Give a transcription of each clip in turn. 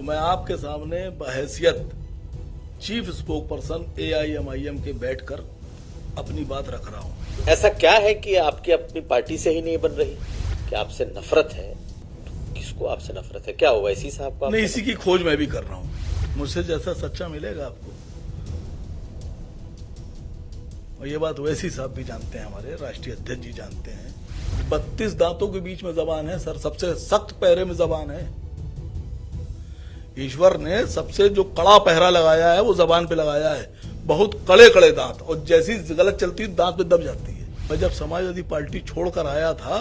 तो मैं आपके सामने बहैसियत चीफ स्पोक पर्सन AIMIM के बैठकर अपनी बात रख रहा हूं। ऐसा क्या है कि आपकी अपनी पार्टी से ही नहीं बन रही? कि आपसे नफरत है? किसको आपसे नफरत है? क्या हुआ इसी साहब को? नहीं, इसी की खोज मैं भी कर रहा हूं। मुझसे जैसा सच्चा मिलेगा आपको। और ये बात वैसी साहब भी जानते हैं, हमारे राष्ट्रीय अध्यक्ष जी जानते हैं। 32 दांतों के बीच में जबान है सर, सबसे सख्त पहरे में जबान है। ईश्वर ने सबसे जो कड़ा पहरा लगाया है वो जबान पे लगाया है, बहुत कड़े कड़े दांत, और जैसी गलत चलती दांत पे दब जाती है। मैं जब समाजवादी पार्टी छोड़कर आया था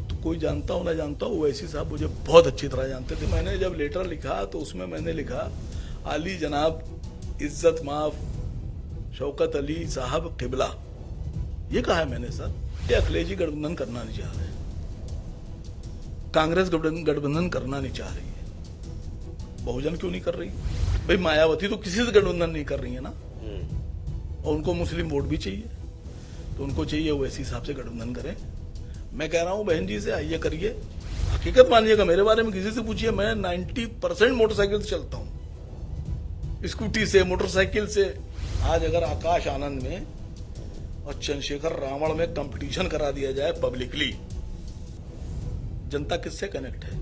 तो कोई जानता हो ना जानता हो, वैसी साहब मुझे बहुत अच्छी तरह जानते थे। मैंने जब लेटर लिखा तो उसमें मैंने लिखा, आली जनाब इज्जत माफ शौकत अली साहब किबला, ये कहा है मैंने सर। ये अखिलेश गठबंधन करना नहीं चाह रहे, कांग्रेस गठबंधन करना नहीं चाह रही है। बहुजन क्यों नहीं कर रही? भाई मायावती तो किसी से गठबंधन नहीं कर रही है ना, और उनको मुस्लिम वोट भी चाहिए, तो उनको चाहिए वो ऐसी हिसाब से गठबंधन करें। मैं कह रहा हूं बहन जी से, आइए करिए, हकीकत मानिएगा। मेरे बारे में किसी से पूछिए, मैं 90% मोटरसाइकिल से चलता हूं, स्कूटी से, मोटरसाइकिल से। आज अगर आकाश आनंद में और चंद्रशेखर रावण में कंपटीशन करा दिया जाए पब्लिकली, जनता किससे कनेक्ट है?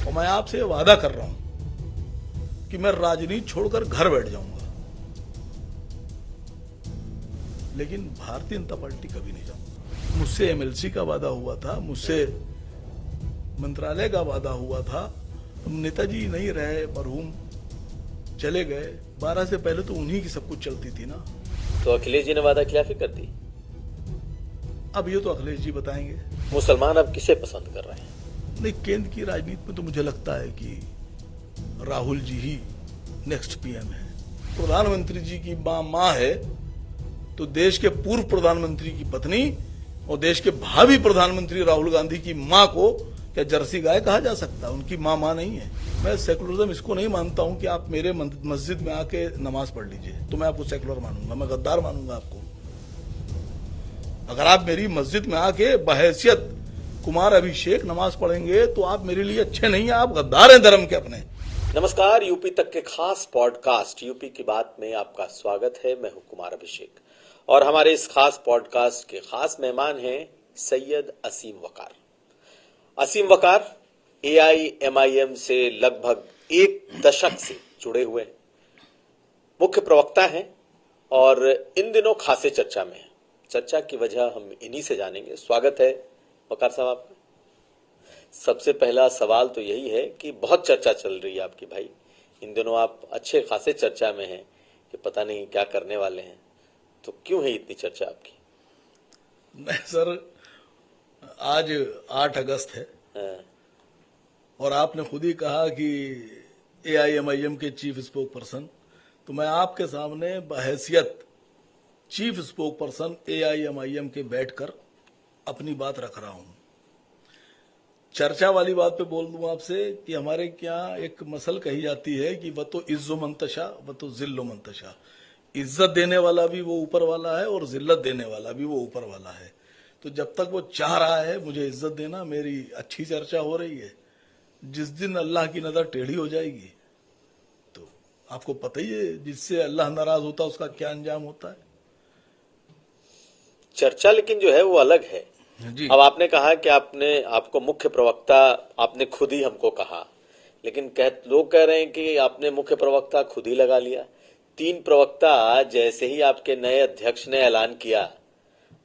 और मैं आपसे वादा कर रहा हूं कि मैं राजनीति छोड़कर घर बैठ जाऊंगा, लेकिन भारतीय जनता पार्टी कभी नहीं जाऊंगा। मुझसे MLC का वादा हुआ था, मुझसे मंत्रालय का वादा हुआ था। नेताजी नहीं रहे, मरहूम चले गए। 12 से पहले तो उन्हीं की सब कुछ चलती थी ना। तो अखिलेश जी ने वादा खिलाफी कर दी। अब ये तो अखिलेश जी बताएंगे। मुसलमान अब किसे पसंद कर रहे हैं? नहीं, केंद्र की राजनीति में तो मुझे लगता है कि राहुल जी ही नेक्स्ट PM है। प्रधानमंत्री जी की माँ है, तो देश के पूर्व प्रधानमंत्री की पत्नी और देश के भावी प्रधानमंत्री राहुल गांधी की माँ को क्या जर्सी गाय कहा जा सकता है? उनकी माँ नहीं है। मैं सेकुलरिज्म इसको नहीं मानता हूं कि आप मेरे मस्जिद में आके नमाज पढ़ लीजिए तो मैं आपको सेकुलर मानूंगा, मैं गद्दार मानूंगा आपको। अगर आप मेरी मस्जिद में आके बहैसियत कुमार अभिषेक नमाज पढ़ेंगे तो आप मेरे लिए अच्छे नहीं है, आप गद्दार हैं धर्म के अपने। नमस्कार, यूपी तक के खास पॉडकास्ट यूपी की बात में आपका स्वागत है। मैं हूं कुमार अभिषेक और हमारे इस खास पॉडकास्ट के खास मेहमान हैं सैयद असीम वकार। असीम वकार AIMIM से लगभग 1 दशक से जुड़े हुए मुख्य प्रवक्ता हैं और इन दिनों खासे चर्चा में हैं। चर्चा की वजह हम इन्हीं से जानेंगे। स्वागत है वकार साहब आपका। सबसे पहला सवाल तो यही है कि बहुत चर्चा चल रही है आपकी भाई, इन दिनों आप अच्छे खासे चर्चा में हैं कि पता नहीं क्या करने वाले हैं, तो क्यों है इतनी चर्चा आपकी? नहीं सर, आज 8 अगस्त है और आपने खुद ही कहा कि AIMIM के चीफ स्पोक पर्सन, तो मैं आपके सामने बहैसियत चीफ स्पोक पर्सन AIMIM के बैठकर अपनी बात रख रहा हूं। चर्चा वाली बात पे बोल दूं आपसे कि हमारे क्या एक मसल कही जाती है कि वह तो इज्जो मंतशा वह तो जिल्लो मंतशा। इज्जत देने वाला भी वो ऊपर वाला है और जिल्लत देने वाला भी वो ऊपर वाला है। तो जब तक वो चाह रहा है मुझे इज्जत देना, मेरी अच्छी चर्चा हो रही है। जिस दिन अल्लाह की नजर टेढ़ी हो जाएगी तो आपको पता ही है, जिससे अल्लाह नाराज होता है उसका क्या अंजाम होता है। चर्चा लेकिन जो है वो अलग है जी। अब आपने कहा कि आपको मुख्य प्रवक्ता आपने खुद ही हमको कहा, लेकिन लोग कह रहे हैं कि आपने मुख्य प्रवक्ता खुद ही लगा लिया। 3 प्रवक्ता जैसे ही आपके नए अध्यक्ष ने ऐलान किया,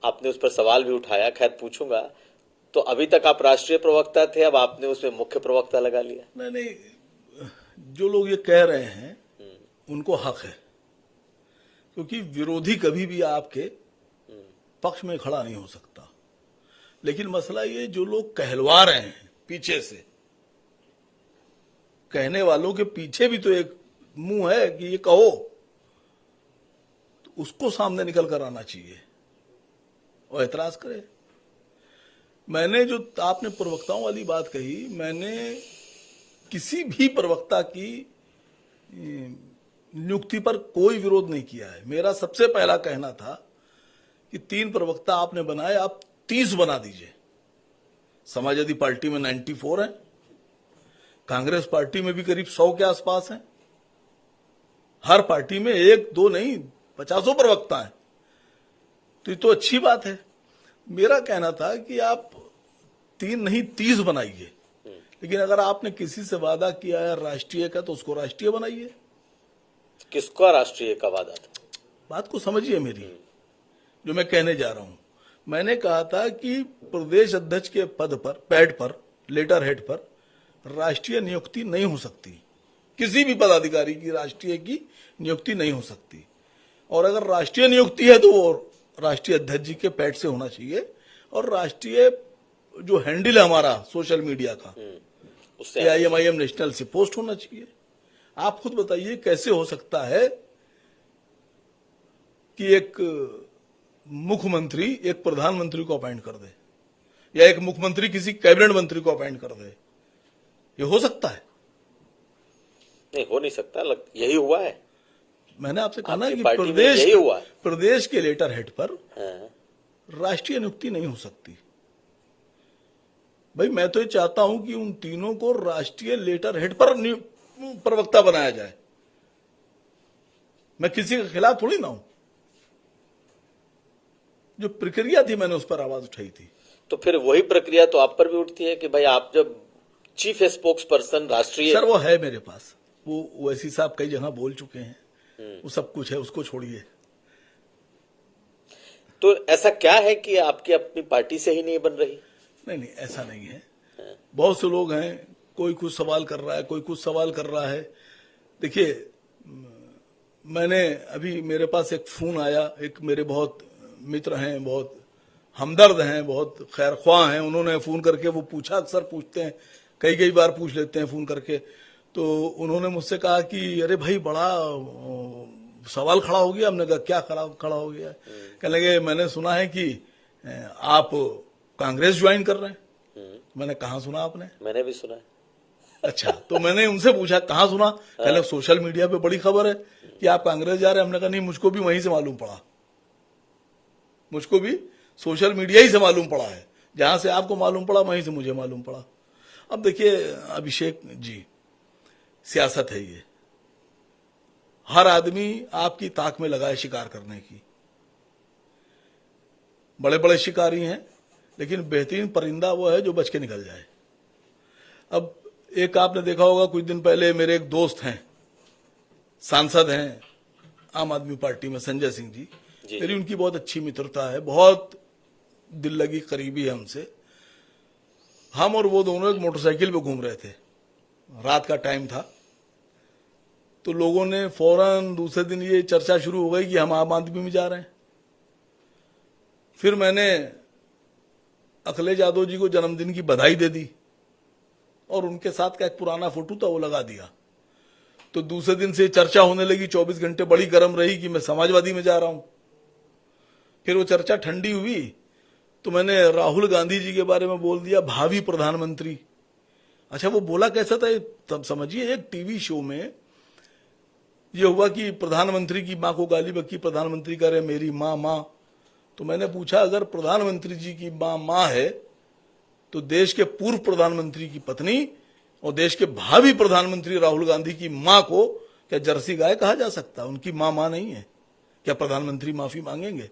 आपने उस पर सवाल भी उठाया, खैर पूछूंगा। तो अभी तक आप राष्ट्रीय प्रवक्ता थे, अब आपने उसमें मुख्य प्रवक्ता लगा लिया। नहीं, जो लोग ये कह रहे हैं उनको हक है, क्योंकि विरोधी कभी भी आपके पक्ष में खड़ा नहीं हो सकता। लेकिन मसला ये, जो लोग कहलवा रहे हैं पीछे से, कहने वालों के पीछे भी तो एक मुंह है कि ये कहो, तो उसको सामने निकल कर आना चाहिए और एतराज करे। मैंने जो आपने प्रवक्ताओं वाली बात कही, मैंने किसी भी प्रवक्ता की नियुक्ति पर कोई विरोध नहीं किया है। मेरा सबसे पहला कहना था कि 3 प्रवक्ता आपने बनाए, आप 30 बना दीजिए। समाजवादी पार्टी में 94 है, कांग्रेस पार्टी में भी करीब 100 के आसपास हैं। हर पार्टी में 1 2 नहीं 50 प्रवक्ता हैं। तो ये तो अच्छी बात है। मेरा कहना था कि आप 3 नहीं 30 बनाइए, लेकिन अगर आपने किसी से वादा किया है राष्ट्रीय का तो उसको राष्ट्रीय बनाइए। किसका राष्ट्रीय का वादा था? बात को समझिए मेरी, जो मैं कहने जा रहा हूं। मैंने कहा था कि प्रदेश अध्यक्ष के पैड पर लेटर हेड पर राष्ट्रीय नियुक्ति नहीं हो सकती, किसी भी पदाधिकारी की राष्ट्रीय की नियुक्ति नहीं हो सकती। और अगर राष्ट्रीय नियुक्ति है तो वो राष्ट्रीय अध्यक्ष जी के पैड से होना चाहिए। और राष्ट्रीय जो हैंडल है हमारा सोशल मीडिया का, उससे AIMIM नेशनल से पोस्ट होना चाहिए। आप खुद बताइए कैसे हो सकता है कि एक मुख्यमंत्री एक प्रधानमंत्री को अपॉइंट कर दे या एक मुख्यमंत्री किसी कैबिनेट मंत्री को अपॉइंट कर दे? ये हो सकता है? नहीं, हो नहीं सकता। यही हुआ है। मैंने आपसे कहा ना कि पार्टी में यही हुआ है। प्रदेश के लेटर हेड पर हाँ। राष्ट्रीय नियुक्ति नहीं हो सकती। भाई मैं तो ये चाहता हूं कि उन तीनों को राष्ट्रीय लेटर हेड पर प्रवक्ता बनाया जाए। मैं किसी के खिलाफ थोड़ी ना हूं। जो प्रक्रिया थी मैंने उस पर आवाज उठाई थी। तो फिर वही प्रक्रिया तो आप पर भी उठती है कि भाई आप जब चीफ स्पोक्स पर्सन राष्ट्रीय। सर वो है मेरे पास, वो ओवैसी साहब कई जगह बोल चुके हैं, वो सब कुछ है, उसको छोड़िए। तो ऐसा क्या है कि आपकी अपनी पार्टी से ही नहीं बन रही? नहीं नहीं ऐसा नहीं है। बहुत से लोग हैं, कोई कुछ सवाल कर रहा है, कोई कुछ सवाल कर रहा है। देखिए मैंने अभी मेरे पास एक फोन आया, एक मेरे बहुत मित्र हैं, बहुत हमदर्द हैं, बहुत खैरख्वाह हैं, उन्होंने फोन करके वो पूछा, अक्सर पूछते हैं, कई बार पूछ लेते हैं फोन करके। तो उन्होंने मुझसे कहा कि अरे भाई बड़ा सवाल खड़ा हो गया। हमने कहा क्या खड़ा हो गया? कहने लगे मैंने सुना है कि आप कांग्रेस ज्वाइन कर रहे हैं। मैंने कहा सुना आपने? मैंने भी सुना है। अच्छा, तो मैंने उनसे पूछा कहाँ सुना? कहले सोशल मीडिया पे बड़ी खबर है कि आप कांग्रेस जा रहे हैं। हमने कहा नहीं, मुझको भी वहीं से मालूम पड़ा, मुझको भी सोशल मीडिया ही से मालूम पड़ा है। जहां से आपको मालूम पड़ा वहीं से मुझे मालूम पड़ा। अब देखिए अभिषेक जी, सियासत है ये। हर आदमी आपकी ताक में लगा है शिकार करने की। बड़े बड़े शिकारी हैं, लेकिन बेहतरीन परिंदा वो है जो बच के निकल जाए। अब एक आपने देखा होगा, कुछ दिन पहले मेरे एक दोस्त हैं, सांसद हैं आम आदमी पार्टी में, संजय सिंह जी। मेरी उनकी बहुत अच्छी मित्रता है, बहुत दिल लगी करीबी है हमसे। हम और वो दोनों एक मोटरसाइकिल पे घूम रहे थे, रात का टाइम था। तो लोगों ने फौरन दूसरे दिन ये चर्चा शुरू हो गई कि हम आम आदमी में जा रहे हैं। फिर मैंने अखिलेश यादव जी को जन्मदिन की बधाई दे दी और उनके साथ का एक पुराना फोटो था वो लगा दिया। तो दूसरे दिन से चर्चा होने लगी, 24 घंटे बड़ी गर्म रही कि मैं समाजवादी में जा रहा हूं। फिर वो चर्चा ठंडी हुई तो मैंने राहुल गांधी जी के बारे में बोल दिया भावी प्रधानमंत्री। अच्छा, वो बोला कैसा था तब समझिए। एक टीवी शो में ये हुआ कि प्रधानमंत्री की मां को गाली बकी, प्रधानमंत्री कह रहे मेरी मां मां। तो मैंने पूछा अगर प्रधानमंत्री जी की मां है तो देश के पूर्व प्रधानमंत्री की पत्नी और देश के भावी प्रधानमंत्री राहुल गांधी की मां को क्या जर्सी गाय कहा जा सकता? उनकी मां नहीं है क्या? प्रधानमंत्री माफी मांगेंगे?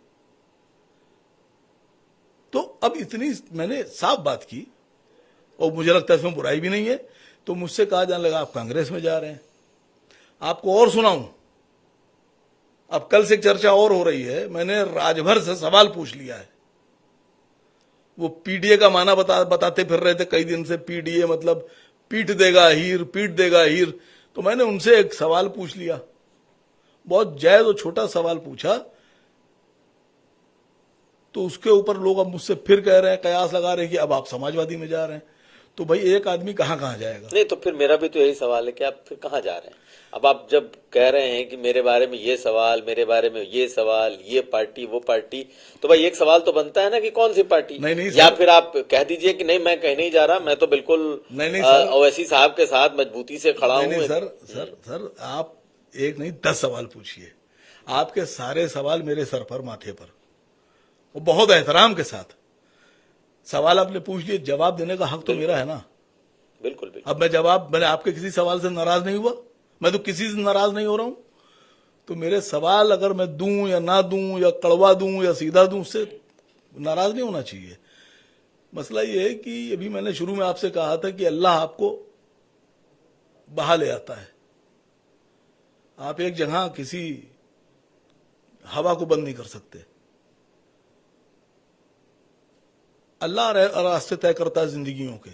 तो अब इतनी मैंने साफ बात की और मुझे लगता है इसमें बुराई भी नहीं है। तो मुझसे कहा जाने लगा आप कांग्रेस में जा रहे हैं। आपको और सुनाऊं, अब कल से एक चर्चा और हो रही है। मैंने राजभर से सवाल पूछ लिया है। वो पीडीए का माना बताते फिर रहे थे कई दिन से। पीडीए मतलब पीट देगा हीर, पीट देगा हीर। तो मैंने उनसे एक सवाल पूछ लिया, बहुत जायज और छोटा सवाल पूछा। तो उसके ऊपर लोग अब मुझसे फिर कह रहे हैं, कयास लगा रहे हैं कि अब आप समाजवादी में जा रहे हैं। तो भाई एक आदमी कहां जाएगा? नहीं, तो फिर मेरा भी तो यही सवाल है कि आप फिर कहां जा रहे हैं? अब आप जब कह रहे हैं कि मेरे बारे में ये सवाल, मेरे बारे में ये सवाल, ये पार्टी वो पार्टी, तो भाई एक सवाल तो बनता है ना कि कौन सी पार्टी? नहीं या फिर आप कह दीजिए कि नहीं मैं कहीं नहीं जा रहा, मैं तो बिल्कुल ओवैसी साहब के साथ मजबूती से खड़ा हूं। नहीं सर आप एक नहीं 10 सवाल पूछिए। आपके सारे सवाल मेरे सर पर, माथे पर, वो बहुत एहतराम के साथ सवाल आपने पूछ लिए, जवाब देने का हक तो मेरा है ना। बिल्कुल बिल्कुल। अब मैंने आपके किसी सवाल से नाराज नहीं हुआ, मैं तो किसी से नाराज नहीं हो रहा हूं। तो मेरे सवाल अगर मैं दूं या ना दूं या कड़वा दूं या सीधा दूं, उससे नाराज नहीं होना चाहिए। मसला ये है कि अभी मैंने शुरू में आपसे कहा था कि अल्लाह आपको बहा ले आता है। आप एक जगह किसी हवा को बंद नहीं कर सकते। अल्लाह रास्ते तय करता है जिंदगियों के।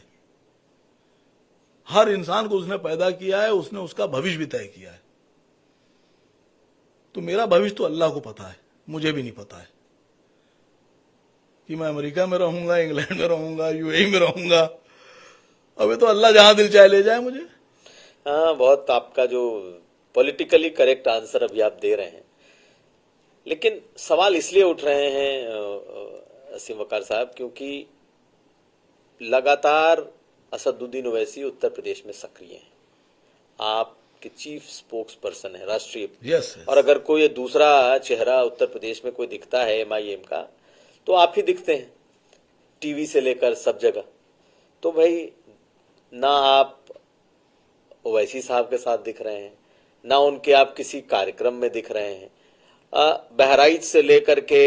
हर इंसान को उसने पैदा किया है, उसने उसका भविष्य भी तय किया है। तो मेरा भविष्य तो अल्लाह को पता है, मुझे भी नहीं पता है कि मैं अमेरिका में रहूंगा, इंग्लैंड में रहूंगा, यूएई में रहूंगा। अबे तो अल्लाह जहां दिल चाहे ले जाए मुझे। हाँ, बहुत आपका जो पॉलिटिकली करेक्ट आंसर अभी आप दे रहे हैं, लेकिन सवाल इसलिए उठ रहे हैं असीम वकार साहब, क्योंकि लगातार असदुद्दीन ओवैसी उत्तर प्रदेश में सक्रिय हैं। आपके चीफ स्पोक्स पर्सन है राष्ट्रीय। यस। और अगर कोई दूसरा चेहरा उत्तर प्रदेश में कोई दिखता है एमआईएम का, तो आप ही दिखते हैं, टीवी से लेकर सब जगह। तो भाई, ना आप ओवैसी साहब के साथ दिख रहे हैं, ना उनके आप किसी कार्यक्रम में दिख रहे हैं। बहराइच से लेकर के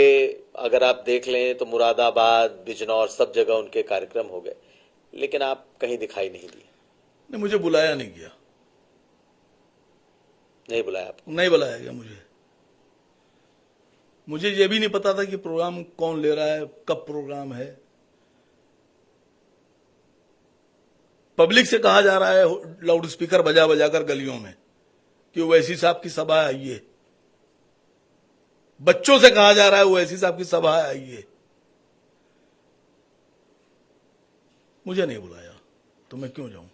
अगर आप देख लें तो मुरादाबाद, बिजनौर, सब जगह उनके कार्यक्रम हो गए, लेकिन आप कहीं दिखाई नहीं दिए। ने मुझे बुलाया नहीं गया। नहीं बुलाया आपको? नहीं बुलाया गया मुझे ये भी नहीं पता था कि प्रोग्राम कौन ले रहा है, कब प्रोग्राम है। पब्लिक से कहा जा रहा है लाउड स्पीकर बजा बजा कर गलियों में कि ओवैसी साहब की सभा आइए। बच्चों से कहा जा रहा है ओवैसी साहब की सभा आइए। मुझे नहीं बुलाया तो मैं क्यों जाऊं?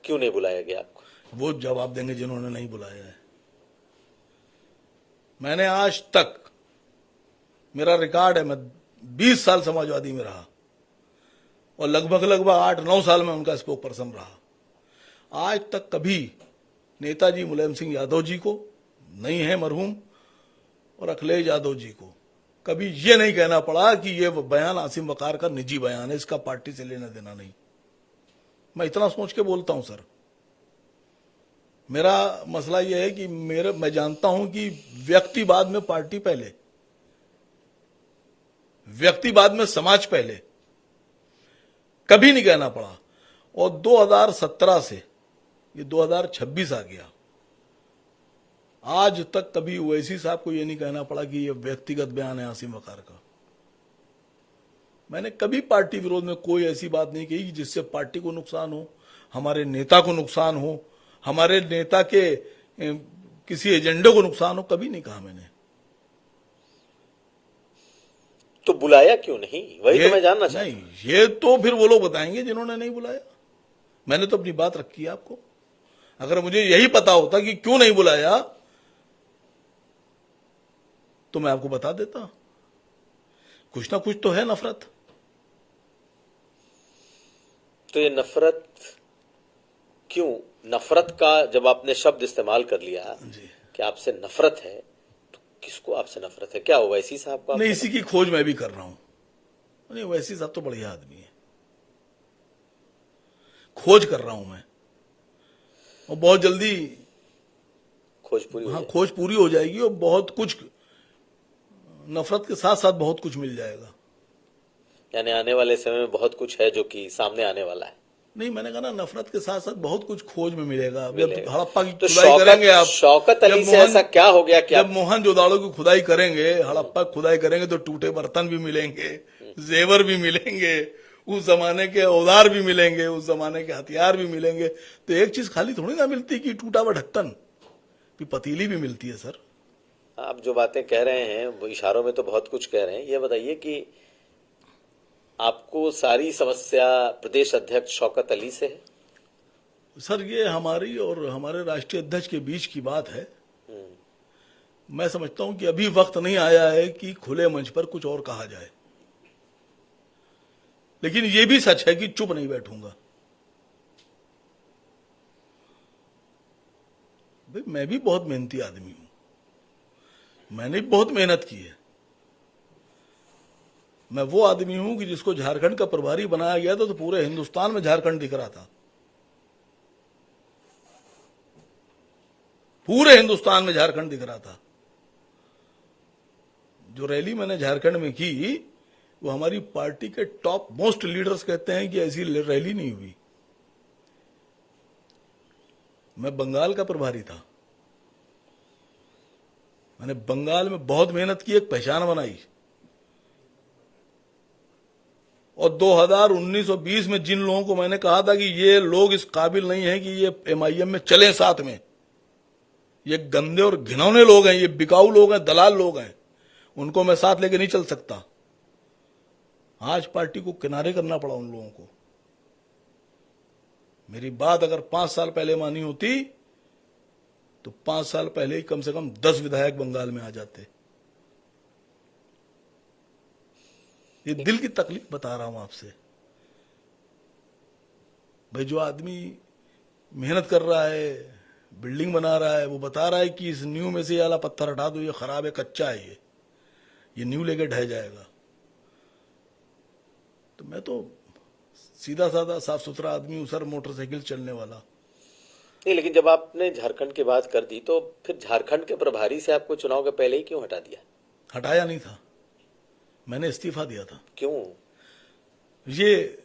क्यों नहीं बुलाया गया आपको? वो जवाब देंगे जिन्होंने नहीं बुलाया है। मैंने आज तक, मेरा रिकॉर्ड है, मैं 20 साल समाजवादी में रहा और लगभग 8-9 साल में उनका स्पोक पर्सन रहा। आज तक कभी नेताजी मुलायम सिंह यादव जी को, नहीं है मरहूम, और अखिलेश यादव जी को कभी ये नहीं कहना पड़ा कि ये बयान आसिम वकार का निजी बयान है, इसका पार्टी से लेना देना नहीं। मैं इतना सोच के बोलता हूं सर। मेरा मसला यह है कि मैं जानता हूं कि व्यक्तिवाद में पार्टी पहले, व्यक्तिवाद में समाज पहले, कभी नहीं कहना पड़ा। और 2017 से ये 2026 आ गया, आज तक कभी ओवैसी साहब को ये नहीं कहना पड़ा कि ये व्यक्तिगत बयान है आसिम वकार का। मैंने कभी पार्टी विरोध में कोई ऐसी बात नहीं कही जिससे पार्टी को नुकसान हो, हमारे नेता को नुकसान हो, हमारे नेता के किसी एजेंडे को नुकसान हो। कभी नहीं कहा मैंने। तो बुलाया क्यों नहीं, वही तो मैं जानना चाहता हूं। नहीं, ये तो फिर वो लोग बताएंगे जिन्होंने नहीं बुलाया। मैंने तो अपनी बात रखी है आपको। अगर मुझे यही पता होता कि क्यों नहीं बुलाया तो मैं आपको बता देता। कुछ ना कुछ तो है नफरत। तो ये नफरत क्यों? नफरत का जब आपने शब्द इस्तेमाल कर लिया कि आपसे नफरत है, तो किसको आपसे नफरत है? क्या ओवैसी साहब का? नहीं, इसी की खोज मैं भी कर रहा हूं। नहीं, ओवैसी साहब तो बढ़िया आदमी है, खोज कर रहा हूं मैं, और बहुत जल्दी खोज पूरी हो हाँ जाए। खोज पूरी हो जाएगी और बहुत कुछ नफरत के साथ साथ बहुत कुछ मिल जाएगा। यानी आने वाले समय में बहुत कुछ है जो कि सामने आने वाला है। नहीं, मैंने कहा ना, नफरत के साथ साथ बहुत कुछ खोज में मिलेगा। जब मिलेगा। हड़प्पा की तो खुदाई करेंगे आप, शौकत अली से ऐसा क्या हो गया कि जब मोहनजोदाड़ो की खुदाई करेंगे, हड़प्पा की खुदाई करेंगे, तो टूटे बर्तन भी मिलेंगे, जेवर भी मिलेंगे, उस जमाने के औजार भी मिलेंगे, उस जमाने के हथियार भी मिलेंगे। तो एक चीज खाली थोड़ी ना मिलती कि टूटा हुआ ढक्कन, पतीली भी मिलती है सर। आप जो बातें कह रहे हैं वो इशारों में तो बहुत कुछ कह रहे हैं। ये बताइए कि आपको सारी समस्या प्रदेश अध्यक्ष शौकत अली से है? सर, ये हमारी और हमारे राष्ट्रीय अध्यक्ष के बीच की बात है। मैं समझता हूं कि अभी वक्त नहीं आया है कि खुले मंच पर कुछ और कहा जाए, लेकिन यह भी सच है कि चुप नहीं बैठूंगा। भाई, मैं भी बहुत मेहनती आदमी हूं, मैंने बहुत मेहनत की है। मैं वो आदमी हूं कि जिसको झारखंड का प्रभारी बनाया गया था तो पूरे हिंदुस्तान में झारखंड दिख रहा था, पूरे हिंदुस्तान में झारखंड दिख रहा था। जो रैली मैंने झारखंड में की वो हमारी पार्टी के टॉप मोस्ट लीडर्स कहते हैं कि ऐसी रैली नहीं हुई। मैं बंगाल का प्रभारी था, मैंने बंगाल में बहुत मेहनत की, एक पहचान बनाई, और 2019 और 20 में जिन लोगों को मैंने कहा था कि ये लोग इस काबिल नहीं है कि ये एमआईएम में चलें साथ में, ये गंदे और घिनौने लोग हैं, ये बिकाऊ लोग हैं, दलाल लोग हैं, उनको मैं साथ लेके नहीं चल सकता। आज पार्टी को किनारे करना पड़ा उन लोगों को। मेरी बात अगर 5 साल पहले मानी होती तो 5 साल पहले ही कम से कम 10 विधायक बंगाल में आ जाते। ये दिल की तकलीफ बता रहा हूं आपसे भाई। जो आदमी मेहनत कर रहा है, बिल्डिंग बना रहा है, वो बता रहा है कि इस नींव में से ये वाला पत्थर हटा दो, ये खराब है, कच्चा है, ये नींव लेके ढह जाएगा। तो मैं तो सीधा साधा साफ सुथरा आदमी हूं सर, मोटरसाइकिल चलने वाला। नहीं, लेकिन जब आपने झारखंड की बात कर दी तो फिर झारखंड के प्रभारी से आपको चुनाव के पहले ही क्यों हटा दिया? हटाया नहीं था, मैंने इस्तीफा दिया था। क्यों? ये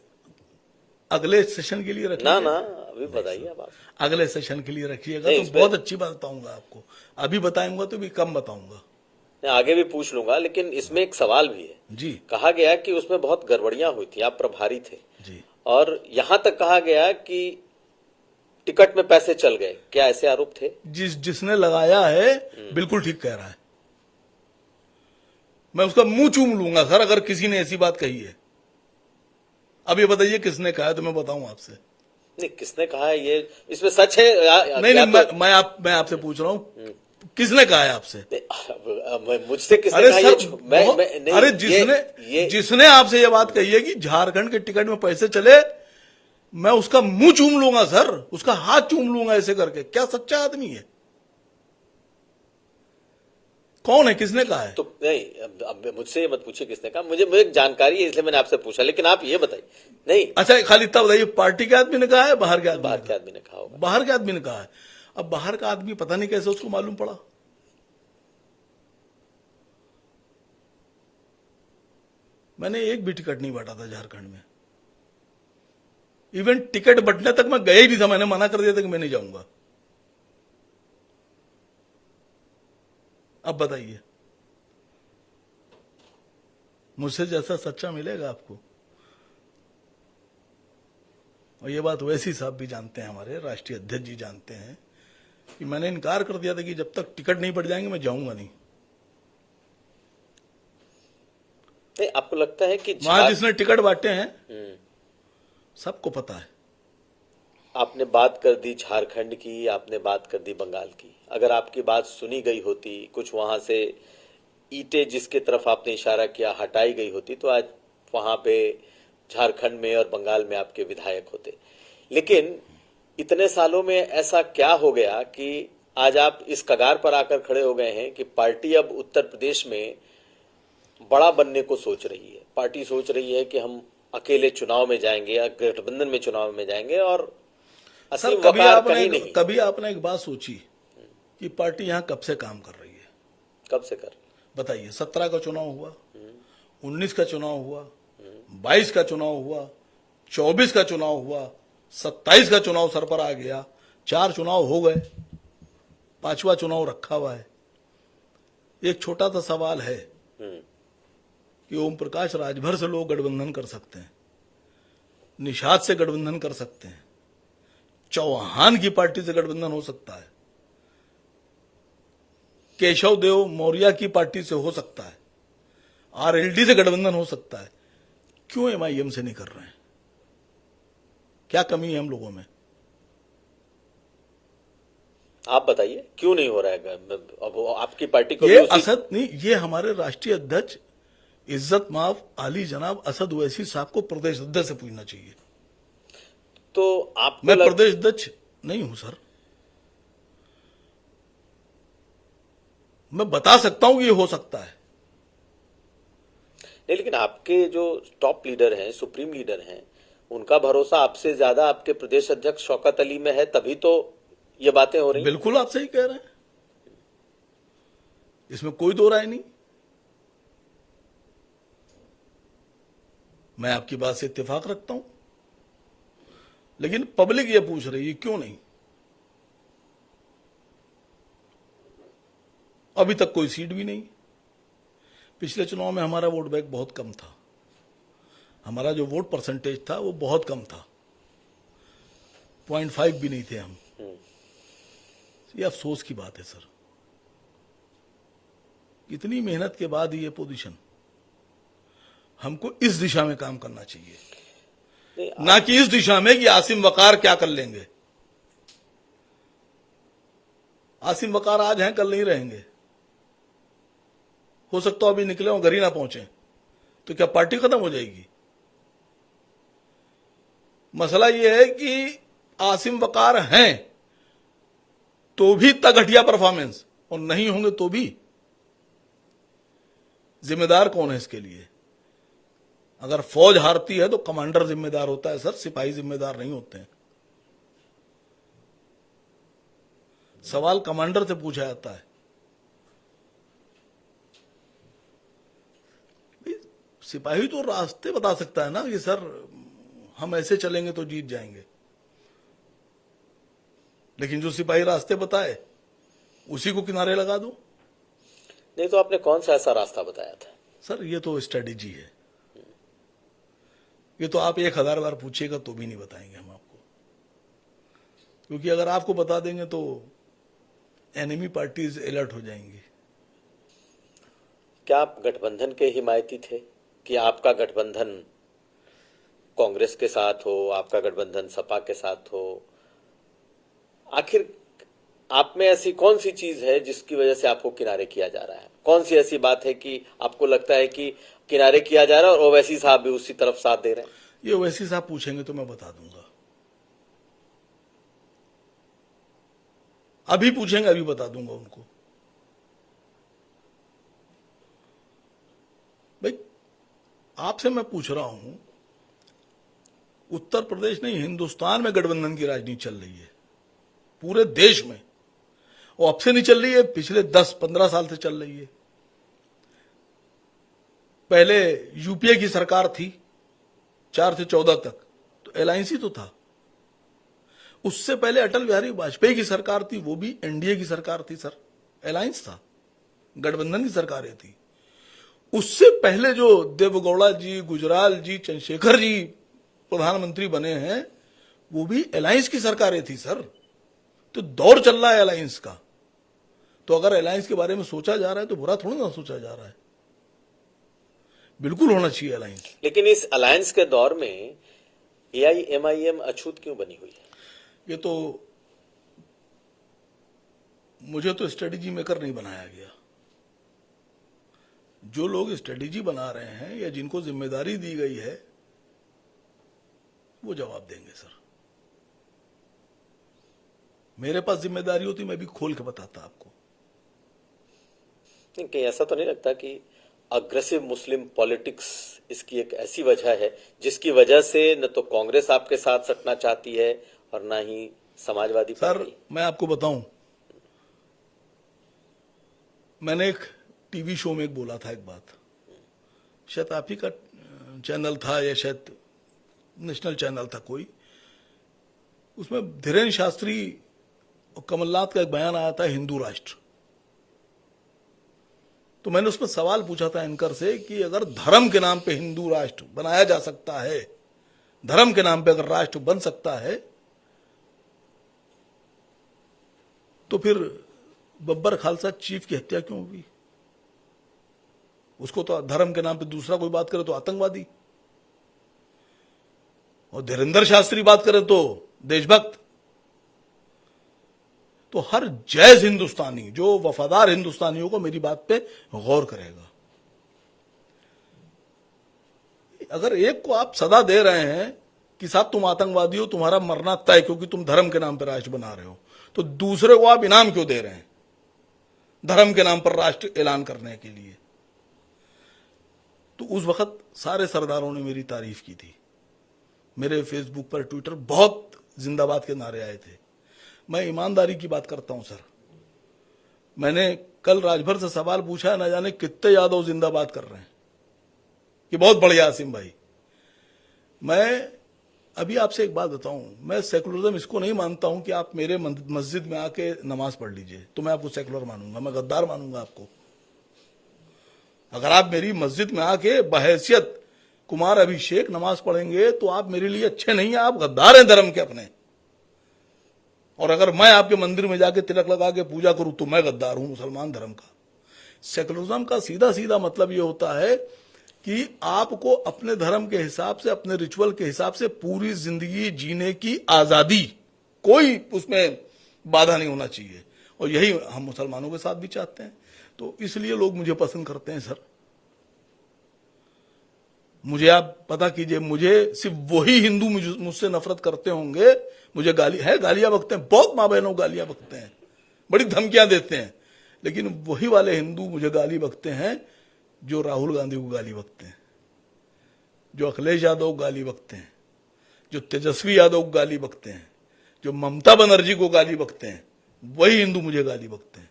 अगले सेशन के लिए रखिए ना अभी बताइए आप। अगले सेशन के लिए रखिएगा नहीं, तो बहुत अच्छी बात बताऊंगा आपको। अभी बताऊंगा तो भी कम बताऊंगा। आगे भी पूछ लूंगा, लेकिन इसमें एक सवाल भी है जी। कहा गया कि उसमें बहुत गड़बड़ियां हुई थी, आप प्रभारी थे जी, और यहां तक कहा गया कि टिकट में पैसे चल गए, क्या ऐसे आरोप थे? जिसने लगाया है बिल्कुल ठीक कह रहा है। मैं उसका मुंह चूम लूंगा सर अगर किसी ने ऐसी बात कही है। अब ये बताइए किसने कहा है तो मैं बताऊं आपसे। नहीं, किसने कहा है ये इसमें सच है नहीं, मैं आपसे पूछ रहा हूं किसने कहा है आपसे? मुझसे किसने अरे कहा? सर नहीं, अरे जिसने आपसे ये बात कही है कि झारखंड के टिकट में पैसे चले, मैं उसका मुंह चूम लूंगा सर, उसका हाथ चूम लूंगा ऐसे करके। क्या सच्चा आदमी है? कौन है, किसने कहा है? तो नहीं, अब मुझसे ये मत पूछिए किसने कहा, मुझे जानकारी है इसलिए मैंने आपसे पूछा, लेकिन आप ये बताइए। नहीं, अच्छा खाली इतना बताइए, पार्टी के आदमी ने कहा है, बाहर के आदमी ने कहा होगा? बाहर के आदमी ने कहा है। अब बाहर का आदमी पता नहीं कैसे उसको मालूम पड़ा। मैंने एक भी टिकट नहीं बांटा था झारखंड में। इवन टिकट बंटने तक मैं गया ही नहीं था, मैंने मना कर दिया था कि मैं नहीं जाऊंगा। अब बताइए, मुझसे जैसा सच्चा मिलेगा आपको? और ये बात वैसी साहब भी जानते हैं, हमारे राष्ट्रीय अध्यक्ष जी जानते हैं कि मैंने इनकार कर दिया था कि जब तक टिकट नहीं बढ़ जाएंगे मैं जाऊंगा नहीं। आपको लगता है कि वहां जिसने टिकट बांटे हैं सबको पता है। आपने बात कर दी झारखंड की, आपने बात कर दी बंगाल की। अगर आपकी बात सुनी गई होती, कुछ वहां से ईंटें जिसके तरफ आपने इशारा किया हटाई गई होती, तो आज वहां पे झारखंड में और बंगाल में आपके विधायक होते। लेकिन इतने सालों में ऐसा क्या हो गया कि आज आप इस कगार पर आकर खड़े हो गए हैं कि पार्टी अब उत्तर प्रदेश में बड़ा बनने को सोच रही है। पार्टी सोच रही है कि हम अकेले चुनाव में जाएंगे या गठबंधन में चुनाव में जाएंगे, और सर कभी आपने एक बात सोची कि पार्टी यहां कब से काम कर रही है? कब से कर? बताइए। 17 का चुनाव हुआ, 19 का चुनाव हुआ, 22 का चुनाव हुआ, 24 का चुनाव हुआ, 27 का चुनाव सर पर आ गया, 4 चुनाव हो गए, 5वां चुनाव रखा हुआ है। एक छोटा सा सवाल है कि ओम प्रकाश राजभर से लोग गठबंधन कर सकते हैं, निषाद से गठबंधन कर सकते हैं, चौहान की पार्टी से गठबंधन हो सकता है, केशव देव मौर्य की पार्टी से हो सकता है, आरएलडी से गठबंधन हो सकता है। क्यों एमआईएम से नहीं कर रहे हैं? क्या कमी है हम लोगों में? आप बताइए क्यों नहीं हो रहा है? अब आपकी पार्टी को ये असद नहीं, ये हमारे राष्ट्रीय अध्यक्ष इज्जत माफ आली जनाब असद ओवैसी साहब को प्रदेश अध्यक्ष से पूछना चाहिए। तो आप मैं प्रदेश अध्यक्ष नहीं हूं सर। मैं बता सकता हूं कि ये हो सकता है। नहीं, लेकिन आपके जो टॉप लीडर हैं, सुप्रीम लीडर हैं, उनका भरोसा आपसे ज्यादा आपके प्रदेश अध्यक्ष शौकत अली में है, तभी तो ये बातें हो रही हैं। बिल्कुल आप सही कह रहे हैं, इसमें कोई दो राय नहीं। मैं आपकी बात से इत्तेफाक रखता हूं, लेकिन पब्लिक ये पूछ रही है क्यों नहीं। अभी तक कोई सीट भी नहीं। पिछले चुनाव में हमारा वोट बैंक बहुत कम था, हमारा जो वोट परसेंटेज था वो बहुत कम था, 0.5 भी नहीं थे हम। ये अफसोस की बात है सर, इतनी मेहनत के बाद ये पोजीशन, हमको इस दिशा में काम करना चाहिए, नहीं, ना कि इस दिशा में कि आसिम वकार क्या कर लेंगे। आसिम वकार आज हैं, कल नहीं रहेंगे। हो सकता है अभी निकले और घर ही ना पहुंचे, तो क्या पार्टी खत्म हो जाएगी? मसला यह है कि आसिम वकार हैं तो भी इतना घटिया परफॉर्मेंस, और नहीं होंगे तो भी। जिम्मेदार कौन है इसके लिए? अगर फौज हारती है तो कमांडर जिम्मेदार होता है सर, सिपाही जिम्मेदार नहीं होते हैं। सवाल कमांडर से पूछा जाता है। सिपाही तो रास्ते बता सकता है ना कि सर हम ऐसे चलेंगे तो जीत जाएंगे, लेकिन जो सिपाही रास्ते बताए उसी को किनारे लगा दो। नहीं, तो आपने कौन सा ऐसा रास्ता बताया था? सर ये तो स्ट्रेटेजी है, ये तो आप 1000 बार पूछिएगा तो भी नहीं बताएंगे हम आपको, क्योंकि अगर आपको बता देंगे तो एनिमी पार्टीज अलर्ट हो जाएंगी। क्या आप गठबंधन के हिमायती थे कि आपका गठबंधन कांग्रेस के साथ हो, आपका गठबंधन सपा के साथ हो? आखिर आप में ऐसी कौन सी चीज है जिसकी वजह से आपको किनारे किया जा रहा है? कौन सी ऐसी बात है कि आपको लगता है कि किनारे किया जा रहा है और ओवैसी साहब भी उसी तरफ साथ दे रहे हैं? ये ओवैसी साहब पूछेंगे तो मैं बता दूंगा, अभी पूछेंगे अभी बता दूंगा उनको। भाई आपसे मैं पूछ रहा हूं, उत्तर प्रदेश नहीं हिंदुस्तान में गठबंधन की राजनीति चल रही है, पूरे देश में। वो अब से नहीं चल रही है, पिछले 10-15 साल से चल रही है। पहले यूपीए की सरकार थी 4 से 14 तक, तो अलायंस ही तो था। उससे पहले अटल बिहारी वाजपेयी की सरकार थी, वो भी एनडीए की सरकार थी सर, अलायंस था, गठबंधन की सरकारें थी। उससे पहले जो देवगौड़ा जी, गुजराल जी, चंद्रशेखर जी प्रधानमंत्री बने हैं, वो भी अलायंस की सरकारें थी सर। तो दौर चल रहा है अलायंस का, तो अगर अलायंस के बारे में सोचा जा रहा है तो बुरा थोड़ा ना सोचा जा रहा है, बिल्कुल होना चाहिए अलायंस। लेकिन इस अलायंस के दौर में एआईएमआईएम अछूत क्यों बनी हुई है? ये तो मुझे तो स्ट्रेटेजी मेकर नहीं बनाया गया। जो लोग स्ट्रेटेजी बना रहे हैं या जिनको जिम्मेदारी दी गई है वो जवाब देंगे सर। मेरे पास जिम्मेदारी होती मैं भी खोल के बताता आपको। कहीं ऐसा तो नहीं लगता कि अग्रेसिव मुस्लिम पॉलिटिक्स इसकी एक ऐसी वजह है जिसकी वजह से न तो कांग्रेस आपके साथ सटना चाहती है और ना ही समाजवादी सर पार्टी? मैं आपको बताऊं, मैंने एक टीवी शो में एक बोला था एक बात, शायद आप ही का चैनल था या शायद नेशनल चैनल था कोई, उसमें धीरेन्द्र शास्त्री और कमलनाथ का एक बयान आया था हिंदू राष्ट्र। तो मैंने उसमें सवाल पूछा था एंकर से कि अगर धर्म के नाम पे हिंदू राष्ट्र बनाया जा सकता है, धर्म के नाम पे अगर राष्ट्र बन सकता है, तो फिर बब्बर खालसा चीफ की हत्या क्यों हुई? उसको तो धर्म के नाम पे दूसरा कोई बात करे तो आतंकवादी, और धीरेन्द्र शास्त्री बात करे तो देशभक्त। तो हर जैज हिंदुस्तानी जो वफादार हिंदुस्तानियों को मेरी बात पे गौर करेगा। अगर एक को आप सदा दे रहे हैं कि साहब तुम आतंकवादी हो, तुम्हारा मरना तय क्योंकि तुम धर्म के नाम पर राष्ट्र बना रहे हो, तो दूसरे को आप इनाम क्यों दे रहे हैं धर्म के नाम पर राष्ट्र ऐलान करने के लिए? तो उस वक्त सारे सरदारों ने मेरी तारीफ की थी। मेरे फेसबुक पर, ट्विटर बहुत जिंदाबाद के नारे आए थे। मैं ईमानदारी की बात करता हूं सर। मैंने कल राजभर से सवाल पूछा, न जाने कितने यादव जिंदाबाद कर रहे हैं कि बहुत बढ़िया आसिम भाई। मैं अभी आपसे एक बात बताऊं, मैं सेकुलरिज्म इसको नहीं मानता हूं कि आप मेरे मस्जिद में आके नमाज पढ़ लीजिए तो मैं आपको सेकुलर मानूंगा, मैं गद्दार मानूंगा आपको। अगर आप मेरी मस्जिद में आके बहैसियत कुमार अभिषेक नमाज पढ़ेंगे तो आप मेरे लिए अच्छे नहीं हैं, आप गद्दार हैं धर्म के अपने। और अगर मैं आपके मंदिर में जाके तिलक लगा के पूजा करूं तो मैं गद्दार हूं मुसलमान धर्म का। सेकुलरिज्म का सीधा सीधा मतलब यह होता है कि आपको अपने धर्म के हिसाब से, अपने रिचुअल के हिसाब से पूरी जिंदगी जीने की आजादी, कोई उसमें बाधा नहीं होना चाहिए। और यही हम मुसलमानों के साथ भी चाहते हैं। तो इसलिए लोग मुझे पसंद करते हैं सर। मुझे आप पता कीजिए, मुझे सिर्फ वही हिंदू मुझसे नफरत करते होंगे, मुझे गालियां बकते हैं, बहुत माँ बहनों गालियां बकते हैं, बड़ी धमकियां देते हैं, लेकिन वही वाले हिंदू मुझे गाली बकते हैं जो राहुल गांधी को गाली बकते हैं, जो अखिलेश यादव को गाली बकते हैं, जो तेजस्वी यादव को गाली बकते हैं, जो ममता बनर्जी को गाली बकते हैं, वही हिंदू मुझे गाली बकते हैं।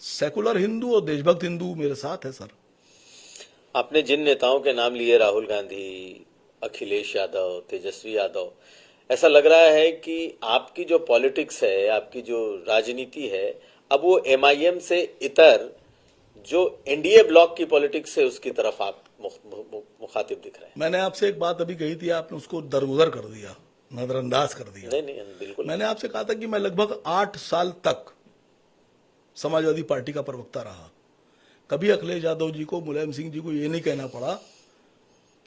सेकुलर हिंदू और देशभक्त हिंदू मेरे साथ है सर। आपने जिन नेताओं के नाम लिए, राहुल गांधी, अखिलेश यादव, तेजस्वी यादव, ऐसा लग रहा है कि आपकी जो पॉलिटिक्स है, आपकी जो राजनीति है, अब वो एमआईएम से इतर जो एनडीए ब्लॉक की पॉलिटिक्स है उसकी तरफ आप मुखातिब दिख रहे हैं। मैंने आपसे एक बात अभी कही थी, आपने उसको दरगुजर कर दिया, नजरअंदाज कर दिया। नहीं, बिल्कुल। मैंने आपसे कहा था कि मैं लगभग 8 साल तक समाजवादी पार्टी का प्रवक्ता रहा। कभी अखिलेश यादव जी को, मुलायम सिंह जी को ये नहीं कहना पड़ा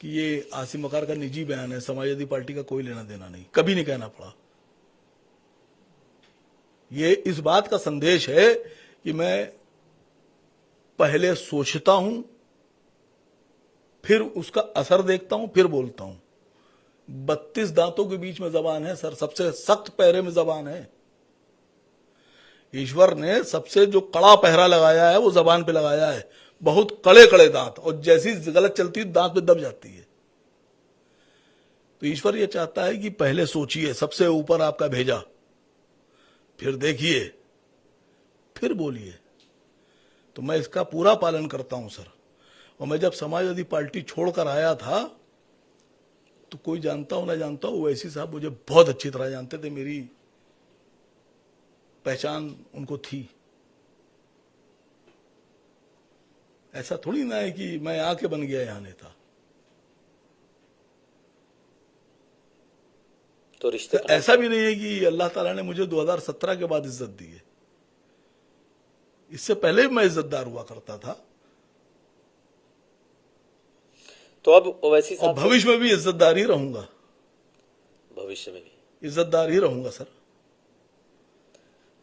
कि ये आसिम वकार का निजी बयान है, समाजवादी पार्टी का कोई लेना देना नहीं, कभी नहीं कहना पड़ा। ये इस बात का संदेश है कि मैं पहले सोचता हूं, फिर उसका असर देखता हूं, फिर बोलता हूं। 32 दांतों के बीच में जबान है सर, सबसे सख्त पहरे में जबान है। ईश्वर ने सबसे जो कड़ा पहरा लगाया है वो जबान पे लगाया है, बहुत कड़े कड़े दांत, और जैसी गलत चलती है दांत पे दब जाती है। तो ईश्वर ये चाहता है कि पहले सोचिए, सबसे ऊपर आपका भेजा, फिर देखिए, फिर बोलिए। तो मैं इसका पूरा पालन करता हूं सर। और मैं जब समाजवादी पार्टी छोड़कर आया था तो कोई जानता हो ना जानता हो, वैसी साहब मुझे बहुत अच्छी तरह जानते थे, मेरी पहचान उनको थी। ऐसा थोड़ी ना है कि मैं आके बन गया यहां नेता। तो रिश्ते तो ऐसा भी नहीं है कि अल्लाह ताला ने मुझे 2017 के बाद इज्जत दी है, इससे पहले भी मैं इज्जतदार हुआ करता था। तो अब ओवैसी साहब, और भविष्य में भी इज्जतदार ही रहूंगा, भविष्य में भी इज्जतदार ही रहूंगा सर।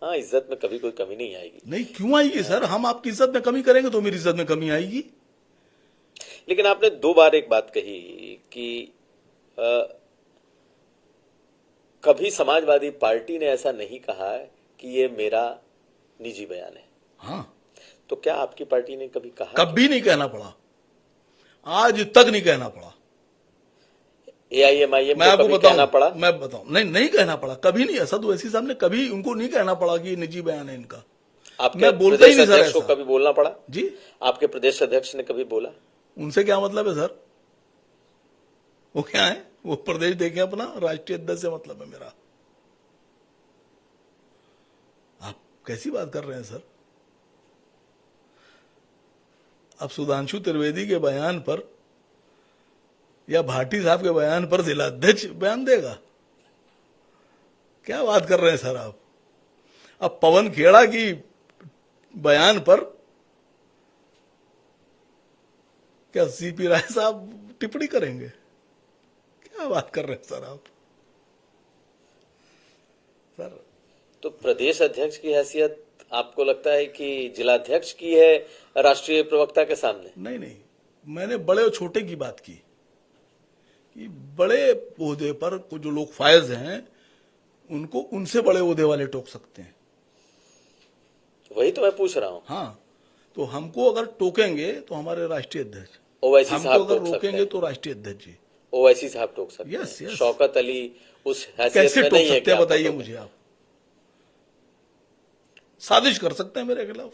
हाँ, इज्जत में कभी कोई कमी नहीं आएगी। नहीं, क्यों आएगी सर? हम आपकी इज्जत में कमी करेंगे तो मेरी इज्जत में कमी आएगी। लेकिन आपने 2 बार एक बात कही कि कभी समाजवादी पार्टी ने ऐसा नहीं कहा है कि ये मेरा निजी बयान है। हाँ, तो क्या आपकी पार्टी ने कभी कहा? कभी नहीं कहना पड़ा, आज तक नहीं कहना पड़ा। एआईएमआईएम मैं को कभी कहना पड़ा? मैं बताऊं, नहीं कहना पड़ा, कभी नहीं। असद ओवैसी साहब ने कभी, उनको नहीं कहना पड़ा कि ये निजी बयान है इनका। आपके मैं बोलता ही प्रदेश नहीं सर अध्यक्ष को ऐसा। कभी बोलना पड़ा? जी, आपके प्रदेश अध्यक्ष ने कभी बोला? उनसे क्या मतलब है सर? वो क्या है? वो प्रदेश देखे अपना, राष्ट्रीय अध्यक्ष से मतलब है मेरा। आप कैसी बात कर रहे हैं सर? अब सुधांशु त्रिवेदी के बयान पर या भाटी साहब के बयान पर जिलाध्यक्ष बयान देगा? क्या बात कर रहे हैं सर आप? अब पवन खेड़ा की बयान पर क्या सीपी राय साहब टिप्पणी करेंगे? क्या बात कर रहे हैं सर आप? सर, तो प्रदेश अध्यक्ष की हैसियत आपको लगता है कि जिलाध्यक्ष की है राष्ट्रीय प्रवक्ता के सामने? नहीं, मैंने बड़े और छोटे की बात की कि बड़े ओहदे पर जो लोग फायज हैं उनको उनसे बड़े ओहदे वाले टोक सकते हैं। वही तो मैं पूछ रहा हूं। हाँ, तो हमको अगर टोकेंगे तो हमारे राष्ट्रीय अध्यक्ष, ओवैसी हमको साहब अगर टोक सकते रोकेंगे हैं, तो राष्ट्रीय अध्यक्ष जी। ओवैसी साहब टोक सकते यस, हैं, यस। शौकत अली उस हैसियत कैसे में टोक नहीं है सकते कि हैं आपको बताइए टोके। मुझे आप? साजिश कर सकते हैं मेरे खिलाफ,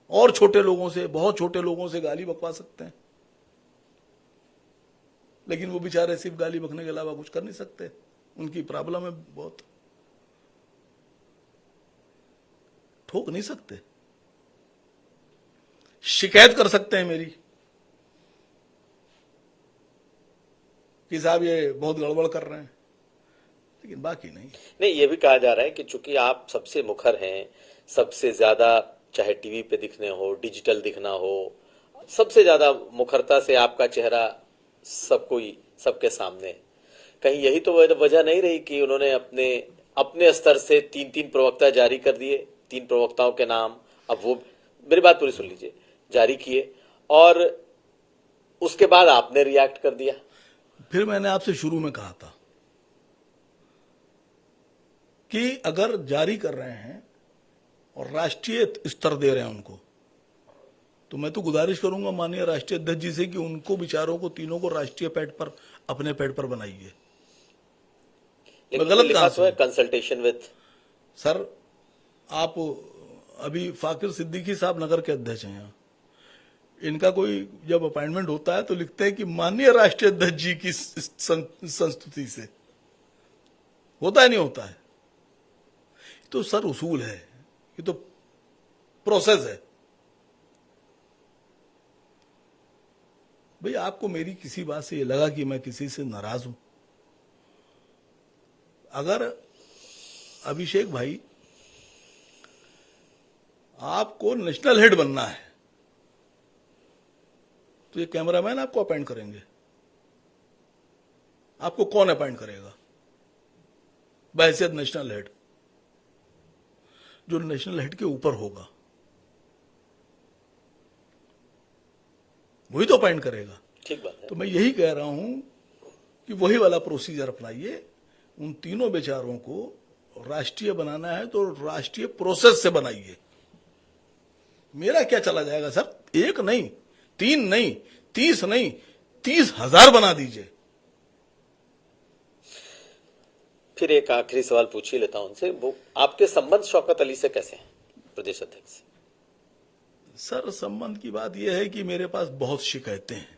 और छोटे लोगों से, बहुत छोटे लोगों से गाली बकवा सकते हैं, लेकिन वो बेचारे सिर्फ गाली बकने के अलावा कुछ कर नहीं सकते। उनकी प्रॉब्लम है बहुत, ठोक नहीं सकते। शिकायत कर सकते हैं मेरी कि साहब ये बहुत गड़बड़ कर रहे हैं, लेकिन बाकी नहीं। नहीं, ये भी कहा जा रहा है कि चूंकि आप सबसे मुखर हैं, सबसे ज्यादा चाहे टीवी पे दिखने हो, डिजिटल दिखना हो, सबसे ज्यादा मुखरता से आपका चेहरा सबके सामने है। कहीं यही तो वजह नहीं रही कि उन्होंने अपने स्तर से 3 प्रवक्ता जारी कर दिए, 3 प्रवक्ताओं के नाम, अब वो मेरी बात पूरी सुन लीजिए, जारी किए, और उसके बाद आपने रिएक्ट कर दिया। फिर मैंने आपसे शुरू में कहा था कि अगर जारी कर रहे हैं और राष्ट्रीय स्तर दे रहे हैं उनको, तो मैं तो गुजारिश करूंगा माननीय राष्ट्रीय अध्यक्ष जी से कि उनको विचारों को, तीनों को राष्ट्रीय पैड पर, अपने पैड पर बनाइए। लेकिन गलत लिखा कहां तो है से? Consultation with. सर, आप अभी फाकिर सिद्दीकी साहब नगर के अध्यक्ष हैं यहाँ, इनका कोई जब अपॉइंटमेंट होता है तो लिखते हैं कि माननीय राष्ट्रीय अध्यक्ष जी की संस्तुति से। होता है नहीं होता है? तो सर उसूल है, ये तो प्रोसेस है। भाई आपको मेरी किसी बात से ये लगा कि मैं किसी से नाराज हूं, अगर अभिषेक भाई आपको नेशनल हेड बनना है तो ये कैमरामैन आपको अपॉइंट करेंगे? आपको कौन अपॉइंट करेगा बहैसियत नेशनल हेड? जो नेशनल हेड के ऊपर होगा वही तो अपॉइंट करेगा। ठीक बात है। तो मैं यही कह रहा हूं कि वही वाला प्रोसीजर अपनाइए। उन तीनों बेचारों को राष्ट्रीय बनाना है तो राष्ट्रीय प्रोसेस से बनाइए। मेरा क्या चला जाएगा सर? 1 नहीं, 3 नहीं, 30 नहीं, 30,000 बना दीजिए। फिर एक आखिरी सवाल पूछ ही लेता हूं उनसे, वो आपके संबंध शौकत अली से कैसे हैं, प्रदेश अध्यक्ष से? सर, संबंध की बात यह है कि मेरे पास बहुत शिकायतें हैं।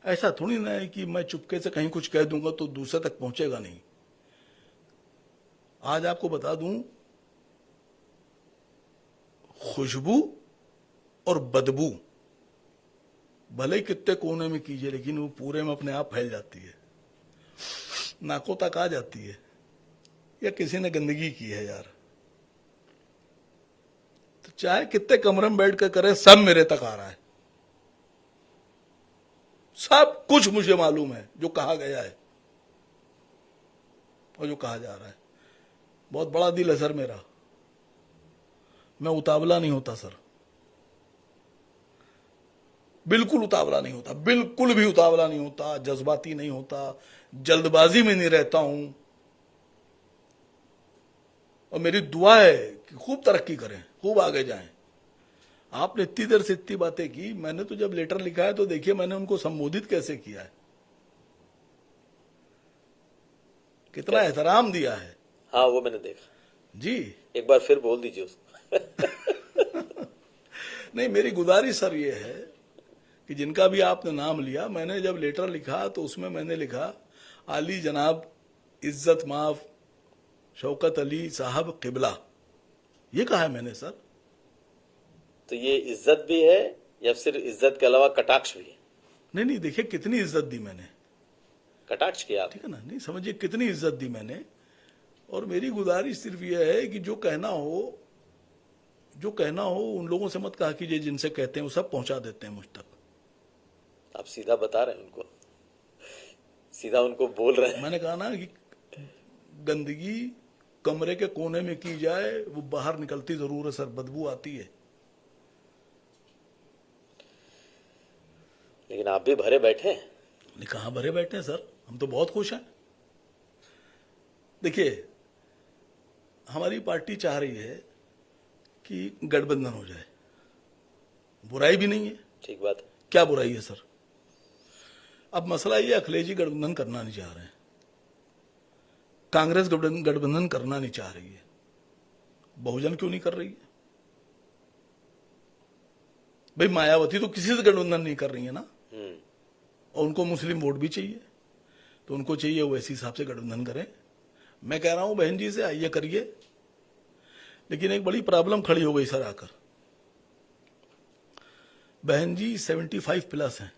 ऐसा थोड़ी ना है कि मैं चुपके से कहीं कुछ कह दूंगा तो दूसरे तक पहुंचेगा नहीं। आज आपको बता दूं, खुशबू और बदबू भले ही कितने कोने में कीजिए, लेकिन वो पूरे में अपने आप फैल जाती है, नाकों तक आ जाती है, या किसी ने गंदगी की है यार। तो चाहे कितने कमरे में बैठ कर करे, सब मेरे तक आ रहा है। सब कुछ मुझे मालूम है जो कहा गया है और जो कहा जा रहा है। बहुत बड़ा दिल है सर मेरा, मैं उतावला नहीं होता सर, बिल्कुल उतावला नहीं होता, बिल्कुल भी उतावला नहीं होता, जज्बाती नहीं होता, जल्दबाजी में नहीं रहता हूं। और मेरी दुआ है कि खूब तरक्की करें, खूब आगे जाएं। आपने इतनी देर से इतनी बातें की, मैंने तो जब लेटर लिखा है तो देखिए मैंने उनको संबोधित कैसे किया है, कितना एहतराम दिया है। हाँ, वो मैंने देखा जी। एक बार फिर बोल दीजिए उसको। नहीं, मेरी गुजारिश सर ये है कि जिनका भी आपने नाम लिया, मैंने जब लेटर लिखा तो उसमें मैंने लिखा आली जनाब इज्जत माफ शौकत अली साहब किबला, ये कहा है मैंने सर। तो ये इज्जत भी है या सिर्फ इज्जत के अलावा कटाक्ष भी है? नहीं नहीं, देखिए कितनी इज्जत दी मैंने, कटाक्ष किया आप। ठीक है ना? नहीं, समझिए कितनी इज्जत दी मैंने। और मेरी गुजारिश सिर्फ यह है कि जो कहना हो उन लोगों से मत कहा कीजिए जिनसे कहते हैं वो सब पहुंचा देते हैं मुझ तक। आप सीधा बता रहे हैं उनको, सीधा उनको बोल रहे हैं। मैंने कहा ना कि गंदगी कमरे के कोने में की जाए, वो बाहर निकलती जरूर है सर, बदबू आती है। लेकिन आप भी भरे बैठे हैं। नहीं, कहां भरे बैठे हैं सर, हम तो बहुत खुश हैं। देखिए, हमारी पार्टी चाह रही है कि गठबंधन हो जाए। बुराई भी नहीं है। ठीक बात है। क्या बुराई है सर? अब मसला ये, अखिलेश जी गठबंधन करना नहीं चाह रहे हैं, कांग्रेस गठबंधन करना नहीं चाह रही है, बहुजन क्यों नहीं कर रही है? भाई मायावती तो किसी से गठबंधन नहीं कर रही है ना, और उनको मुस्लिम वोट भी चाहिए, तो उनको चाहिए वो इसी हिसाब से गठबंधन करें। मैं कह रहा हूं बहन जी से, आइए करिए, लेकिन एक बड़ी प्रॉब्लम खड़ी हो गई सर आकर। बहन जी 75 प्लस हैं,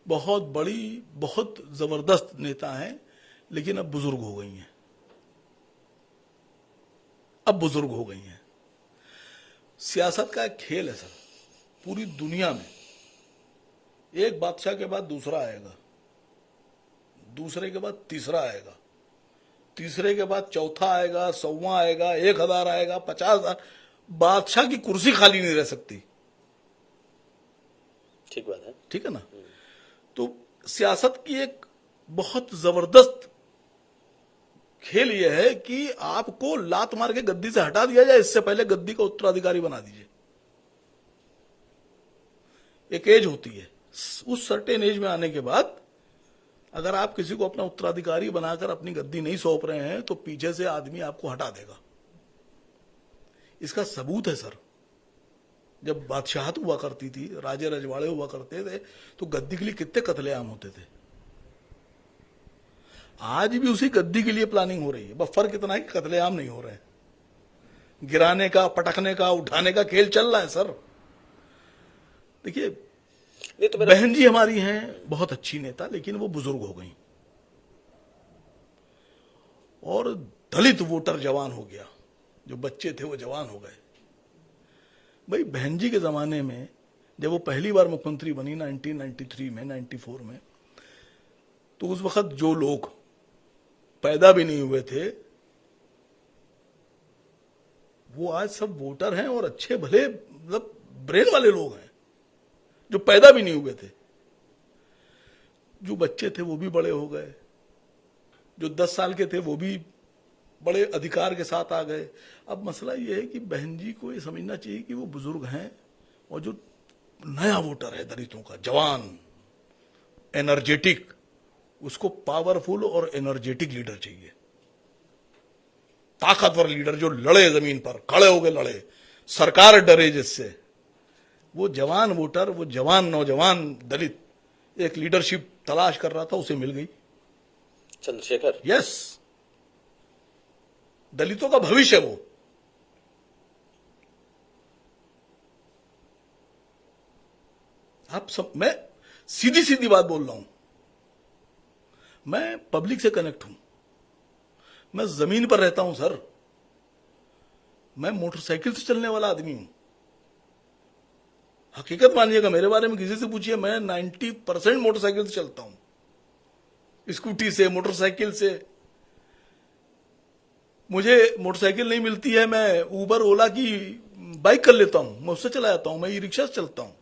बहुत बड़ी, बहुत जबरदस्त नेता हैं, लेकिन अब बुजुर्ग हो गई हैं। अब बुजुर्ग हो गई हैं। सियासत का एक खेल है सर, पूरी दुनिया में एक बादशाह के बाद दूसरा आएगा, दूसरे के बाद तीसरा आएगा, तीसरे के बाद चौथा आएगा, 100वां आएगा, 1000 आएगा, 50,000। बादशाह की कुर्सी खाली नहीं रह सकती। ठीक बात है। ठीक है ना? तो सियासत की एक बहुत जबरदस्त खेल यह है कि आपको लात मार के गद्दी से हटा दिया जाए, इससे पहले गद्दी का उत्तराधिकारी बना दीजिए। एक एज होती है, उस सर्टेन एज में आने के बाद अगर आप किसी को अपना उत्तराधिकारी बनाकर अपनी गद्दी नहीं सौंप रहे हैं, तो पीछे से आदमी आपको हटा देगा। इसका सबूत है सर, जब बादशाहत हुआ करती थी, राजे रजवाड़े हुआ करते थे, तो गद्दी के लिए कितने कत्लेआम होते थे। आज भी उसी गद्दी के लिए प्लानिंग हो रही है, बस फर्क इतना है कि कत्लेआम नहीं हो रहे हैं। गिराने का, पटकने का, उठाने का खेल चल रहा है सर। देखिए, तो बहन जी हमारी हैं बहुत अच्छी नेता, लेकिन वो बुजुर्ग हो गई, और दलित वोटर जवान हो गया, जो बच्चे थे वो जवान हो गए। भाई बहन जी के जमाने में जब वो पहली बार मुख्यमंत्री बनी 1993 में, 94 में, तो उस वक्त जो लोग पैदा भी नहीं हुए थे, वो आज सब वोटर हैं और अच्छे भले, मतलब ब्रेन वाले लोग हैं, जो पैदा भी नहीं हुए थे। जो बच्चे थे वो भी बड़े हो गए, जो 10 साल के थे वो भी बड़े अधिकार के साथ आ गए। अब मसला ये है कि बहन जी को ये समझना चाहिए कि वो बुजुर्ग हैं, और जो नया वोटर है दलितों का, जवान, एनर्जेटिक, उसको पावरफुल और एनर्जेटिक लीडर चाहिए, ताकतवर लीडर जो लड़े, जमीन पर खड़े होकर लड़े, सरकार डरे जिससे। वो जवान वोटर, वो जवान नौजवान दलित एक लीडरशिप तलाश कर रहा था, उसे मिल गई। चंद्रशेखर। यस, दलितों का भविष्य वो। आप सब, मैं सीधी सीधी बात बोल रहा हूं, मैं पब्लिक से कनेक्ट हूं, मैं जमीन पर रहता हूं सर, मैं मोटरसाइकिल से चलने वाला आदमी हूं। हकीकत मानिएगा, मेरे बारे में किसी से पूछिए, मैं 90% मोटरसाइकिल से चलता हूं, स्कूटी से, मोटरसाइकिल से। मुझे मोटरसाइकिल नहीं मिलती है, मैं उबर ओला की बाइक कर लेता हूं, मैं उससे चला जाता हूं, मैं ई रिक्शा से चलता हूं।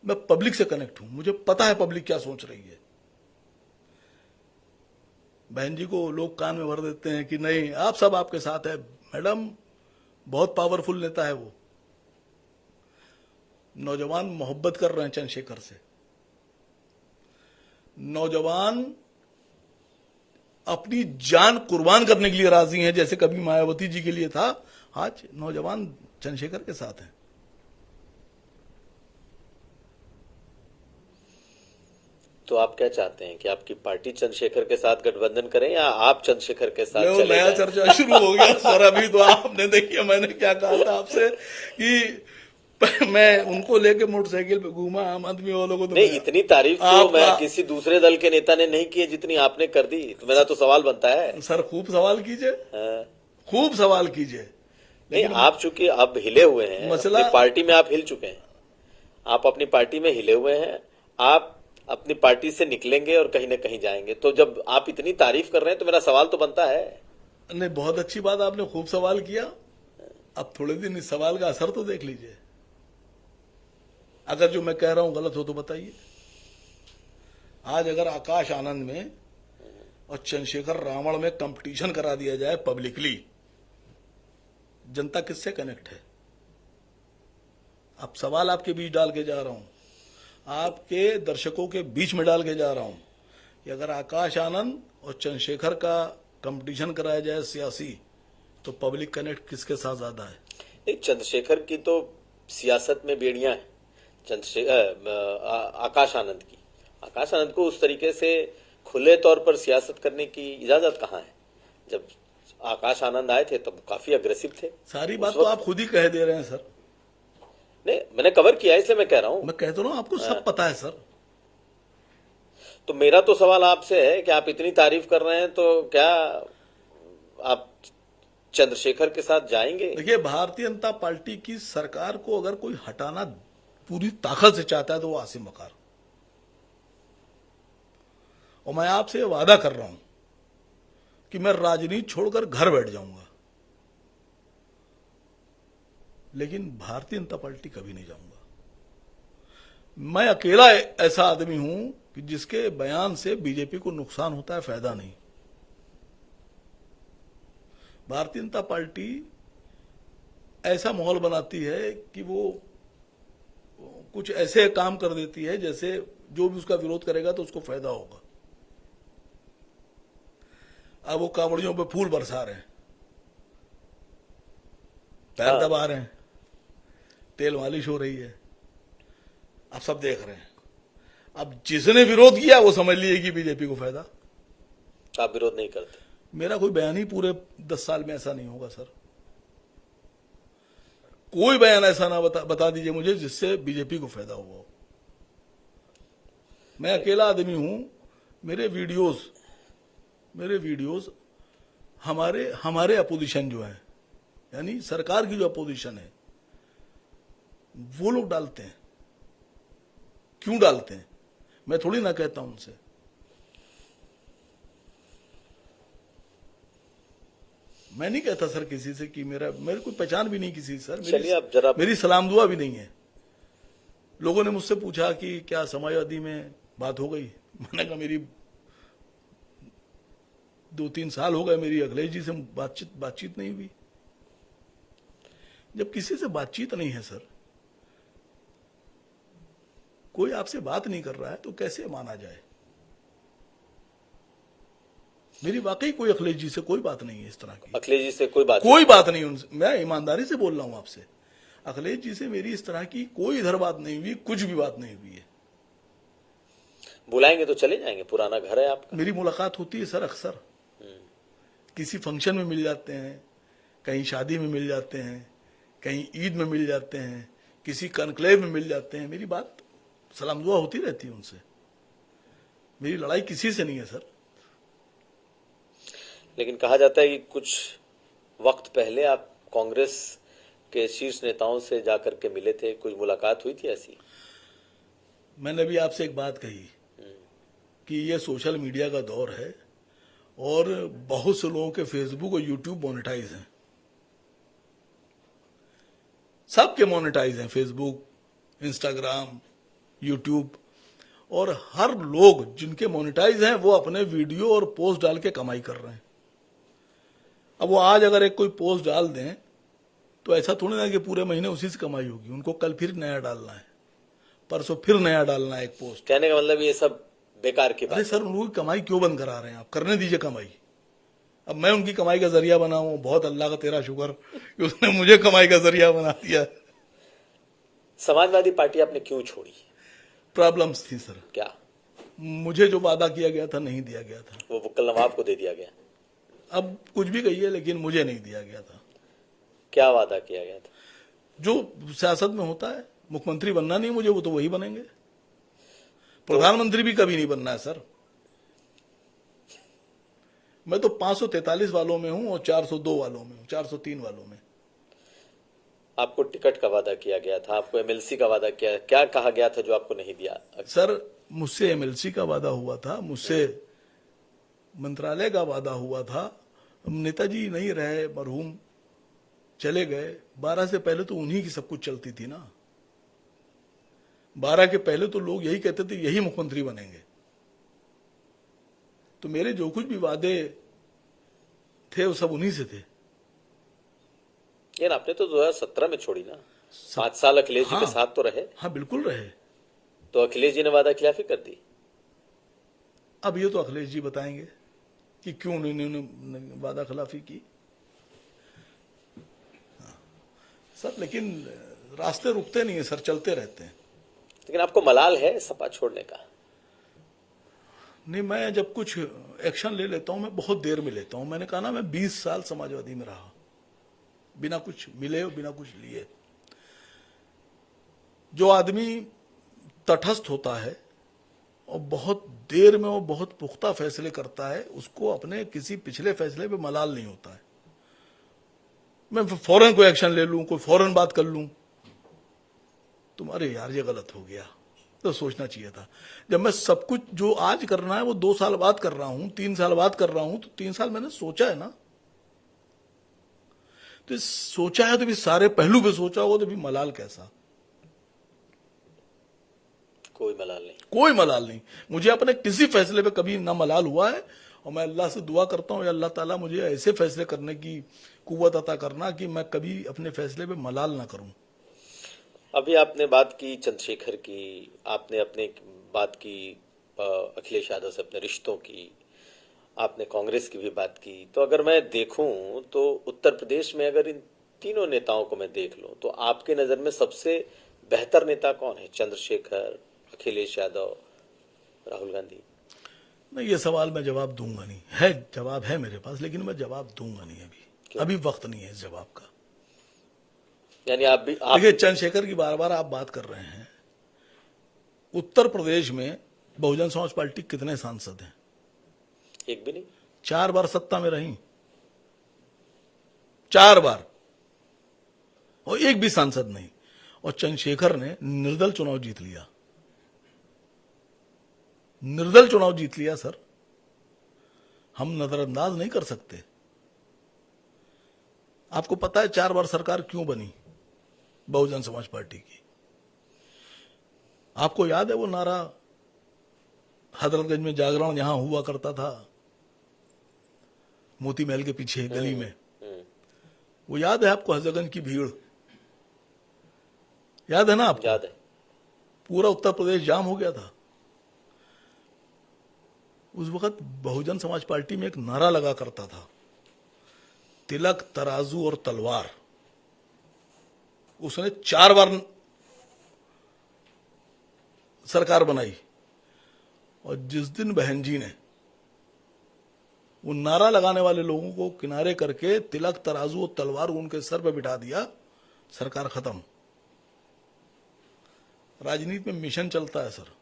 मैं पब्लिक से कनेक्ट हूं, मुझे पता है पब्लिक क्या सोच रही है। बहन जी को लोग कान में भर देते हैं कि नहीं आप सब आपके साथ है। मैडम, बहुत पावरफुल नेता है वो। नौजवान मोहब्बत कर रहे हैं चंद्रशेखर से, नौजवान अपनी जान कुर्बान करने के लिए राजी हैं, जैसे कभी मायावती जी के लिए था। आज नौजवान चंद्रशेखर के साथ हैं। तो आप क्या चाहते हैं कि आपकी पार्टी चंद्रशेखर के साथ गठबंधन करें, या आप चंद्रशेखर के साथ चले नया जाएं? चर्चा शुरू हो गया सर। अभी तो आपने देखिए मैंने क्या कहा था आपसे कि मैं उनको लेके मोटरसाइकिल पे घूमा, आम आदमी वालों को तो नहीं, इतनी तारीफ तो मैं किसी दूसरे दल के नेता ने नहीं की है जितनी आपने कर दी। तो मेरा तो सवाल बनता है। सर खूब सवाल कीजिए, खूब सवाल कीजिए। नहीं, आप चूंकि अब हिले हुए हैं, मसला- अपनी पार्टी में आप हिल चुके हैं, आप अपनी पार्टी में हिले हुए हैं, आप अपनी पार्टी से निकलेंगे और कहीं ना कहीं जाएंगे। तो जब आप इतनी तारीफ कर रहे हैं तो मेरा सवाल तो बनता है। नहीं, बहुत अच्छी बात, आपने खूब सवाल किया। अब थोड़े दिन इस सवाल का असर तो देख लीजिए। अगर जो मैं कह रहा हूं गलत हो तो बताइए। आज अगर आकाश आनंद में और चंद्रशेखर रावण में कंपटीशन करा दिया जाए पब्लिकली, जनता किससे कनेक्ट है? अब सवाल आपके बीच डाल के जा रहा हूं, आपके दर्शकों के बीच में डाल के जा रहा हूं कि अगर आकाश आनंद और चंद्रशेखर का कंपटीशन कराया जाए सियासी, तो पब्लिक कनेक्ट किसके साथ ज्यादा है? नहीं, चंद्रशेखर की तो सियासत में बेड़ियां हैं। आकाश आनंद की, आकाश आनंद को उस तरीके से खुले तौर पर सियासत करने की इजाजत कहाँ है? जब आकाश आनंद आए थे तब काफी अग्रेसिव थे। सारी बात तो आप खुद ही कह दे रहे हैं सर। नहीं, मैंने कवर किया इसलिए मैं कह रहा हूं। मैं कहता हूं आपको सब पता है सर। तो मेरा तो सवाल आपसे है कि आप इतनी तारीफ कर रहे हैं तो क्या आप चंद्रशेखर के साथ जाएंगे? देखिए, भारतीय जनता पार्टी की सरकार को अगर कोई हटाना पूरी ताकत से चाहता है तो वो आसिम वकार। और मैं आपसे वादा कर रहा हूं कि मैं राजनीति छोड़कर घर बैठ जाऊंगा, लेकिन भारतीय जनता पार्टी कभी नहीं जाऊंगा। मैं अकेला ऐसा आदमी हूं कि जिसके बयान से बीजेपी को नुकसान होता है, फायदा नहीं। भारतीय जनता पार्टी ऐसा माहौल बनाती है कि वो कुछ ऐसे काम कर देती है जैसे जो भी उसका विरोध करेगा तो उसको फायदा होगा। अब वो कांवड़ियों पे फूल बरसा रहे हैं, पैर दबा रहे हैं, तेल मालिश हो रही है, आप सब देख रहे हैं। अब जिसने विरोध किया वो समझ लिए कि बीजेपी को फायदा। आप विरोध नहीं करते? मेरा कोई बयान ही पूरे 10 साल में ऐसा नहीं होगा सर। कोई बयान ऐसा ना बता दीजिए मुझे जिससे बीजेपी को फायदा हुआ हो। मैं अकेला आदमी हूं। मेरे वीडियोस हमारे अपोजिशन जो है, यानी सरकार की जो अपोजिशन है, वो लोग डालते हैं। क्यों डालते हैं? मैं थोड़ी ना कहता हूं उनसे। मैं नहीं कहता सर किसी से कि मेरे कोई पहचान भी नहीं किसी सर। चलिए अब जरा मेरी सलाम दुआ भी नहीं है। लोगों ने मुझसे पूछा कि क्या समाजवादी में बात हो गई। मैंने कहा मेरी 2-3 साल हो गए मेरी अखिलेश जी से बातचीत नहीं हुई। जब किसी से बातचीत नहीं है सर, कोई आपसे बात नहीं कर रहा है तो कैसे माना जाए? मेरी वाकई कोई अखिलेश जी से कोई बात नहीं है इस तरह की। अखिलेश जी से कोई बात नहीं उनसे। मैं ईमानदारी से बोल रहा हूं आपसे। अखिलेश जी से मेरी इस तरह की कोई इधर बात नहीं हुई, कुछ भी बात नहीं हुई है। बुलाएंगे तो चले जाएंगे, पुराना घर है आपका। मेरी मुलाकात होती है सर अक्सर। किसी फंक्शन में मिल जाते हैं, कहीं शादी में मिल जाते हैं, कहीं ईद में मिल जाते हैं, किसी कॉन्क्लेव में मिल जाते हैं। मेरी बात सलाम दुआ होती रहती है उनसे। मेरी लड़ाई किसी से नहीं है सर। लेकिन कहा जाता है कि कुछ वक्त पहले आप कांग्रेस के शीर्ष नेताओं से जाकर के मिले थे, कुछ मुलाकात हुई थी ऐसी? मैंने भी आपसे एक बात कही कि ये सोशल मीडिया का दौर है और बहुत से लोगों के फेसबुक और यूट्यूब मोनेटाइज हैं। सबके मोनेटाइज हैं, फेसबुक, इंस्टाग्राम, यूट्यूब। और हर लोग जिनके मोनेटाइज हैं वो अपने वीडियो और पोस्ट डाल के कमाई कर रहे हैं। अब वो आज अगर एक कोई पोस्ट डाल दें तो ऐसा थोड़ी ना कि पूरे महीने उसी से कमाई होगी। उनको कल फिर नया डालना है, परसों फिर नया डालना है एक पोस्ट। कहने का मतलब ये सब बेकार की बात। अरे सर, उनकी कमाई क्यों बंद करा रहे हैं आप? करने दीजिए कमाई। अब मैं उनकी कमाई का जरिया बना हूं। बहुत अल्लाह का तेरा शुक्र कि उसने मुझे कमाई का जरिया बना दिया। समाजवादी पार्टी आपने क्यों छोड़ी? प्रॉब्लम्स थी सर। क्या? मुझे जो वादा किया गया था नहीं दिया गया था। वो वक्कल नवाब को दे दिया गया। अब कुछ भी कहिए, लेकिन मुझे नहीं दिया गया था। क्या वादा किया गया था? जो सियासत में होता है, मुख्यमंत्री बनना नहीं मुझे, वो तो वही बनेंगे। प्रधानमंत्री भी कभी नहीं बनना है सर। मैं तो 543 वालों में हूं और 402 वालों में हूं, 403 वालों में। आपको टिकट का वादा किया गया था, आपको एमएलसी का वादा किया, क्या कहा गया था जो आपको नहीं दिया? सर, मुझसे एमएलसी का वादा हुआ था, मुझसे मंत्रालय का वादा हुआ था। नेताजी नहीं रहे, मरहूम चले गए। 12 से पहले तो उन्हीं की सब कुछ चलती थी ना। 12 के पहले तो लोग यही कहते थे यही मुख्यमंत्री बनेंगे। तो मेरे जो कुछ भी वादे थे वो सब उन्हीं से थे। यार आपने तो 2017 में छोड़ी ना। 5 साल अखिलेश जी हाँ। के साथ तो रहे, हाँ बिल्कुल रहे। तो अखिलेश जी ने वादा खिलाफी कर दी। अब ये तो अखिलेश जी बताएंगे कि क्यों उन्होंने वादा खिलाफी की। हाँ। सर लेकिन रास्ते रुकते नहीं है सर, चलते रहते हैं। लेकिन आपको मलाल है सपा छोड़ने का? नहीं, मैं जब कुछ एक्शन ले लेता हूं मैं बहुत देर में लेता हूं। मैंने कहा ना, मैं 20 साल समाजवादी में रहा, बिना कुछ मिले और बिना कुछ लिए। जो आदमी तटस्थ होता है और बहुत देर में वो बहुत पुख्ता फैसले करता है, उसको अपने किसी पिछले फैसले पे मलाल नहीं होता है। मैं फौरन कोई एक्शन ले लूं, कोई फौरन बात कर लूं, तुम्हारे यार ये गलत हो गया, तो सोचना चाहिए था। जब मैं सब कुछ जो आज करना है वो 2 साल बाद कर रहा हूं, 3 साल बाद कर रहा हूं, तो 3 साल मैंने सोचा है ना। तो सोचा है तो भी सारे पहलू पे सोचा होगा, तो भी मलाल कैसा? कोई मलाल नहीं। कोई मलाल नहीं। मुझे अपने किसी फैसले पे कभी ना मलाल हुआ है। और मैं अल्लाह से दुआ करता हूं, या अल्लाह ताला मुझे ऐसे फैसले करने की कुव्वत अता करना कि मैं कभी अपने फैसले पे मलाल ना करूं। अभी आपने बात की चंद्रशेखर की, आपने अपने बात की अखिलेश यादव से अपने रिश्तों की, आपने कांग्रेस की भी बात की। तो अगर मैं देखूं तो उत्तर प्रदेश में अगर इन तीनों नेताओं को मैं देख लूं तो आपके नजर में सबसे बेहतर नेता कौन है? चंद्रशेखर, अखिलेश यादव, राहुल गांधी? नहीं, ये सवाल मैं जवाब दूंगा नहीं। है जवाब है मेरे पास, लेकिन मैं जवाब दूंगा नहीं अभी। क्यों? अभी वक्त नहीं है इस जवाब का। यानी आप देखिए, चंद्रशेखर की बार बार आप बात कर रहे हैं। उत्तर प्रदेश में बहुजन समाज पार्टी कितने सांसद हैं? एक भी नहीं। 4 बार सत्ता में रही, 4 बार, और एक भी सांसद नहीं। और चंद्रशेखर ने निर्दल चुनाव जीत लिया। निर्दल चुनाव जीत लिया सर, हम नजरअंदाज नहीं कर सकते। आपको पता है 4 बार सरकार क्यों बनी बहुजन समाज पार्टी की? आपको याद है वो नारा, हजरतगंज में जागरण यहां हुआ करता था, मोती महल के पीछे गली में, वो याद है आपको? हजरतगंज की भीड़ याद है ना आपको? याद है। पूरा उत्तर प्रदेश जाम हो गया था। उस वक्त बहुजन समाज पार्टी में एक नारा लगा करता था, तिलक, तराजू और तलवार। उसने 4 बार सरकार बनाई। और जिस दिन बहन जी ने वो नारा लगाने वाले लोगों को किनारे करके तिलक, तराजू और तलवार उनके सर पर बिठा दिया, सरकार खत्म। राजनीति में मिशन चलता है सर।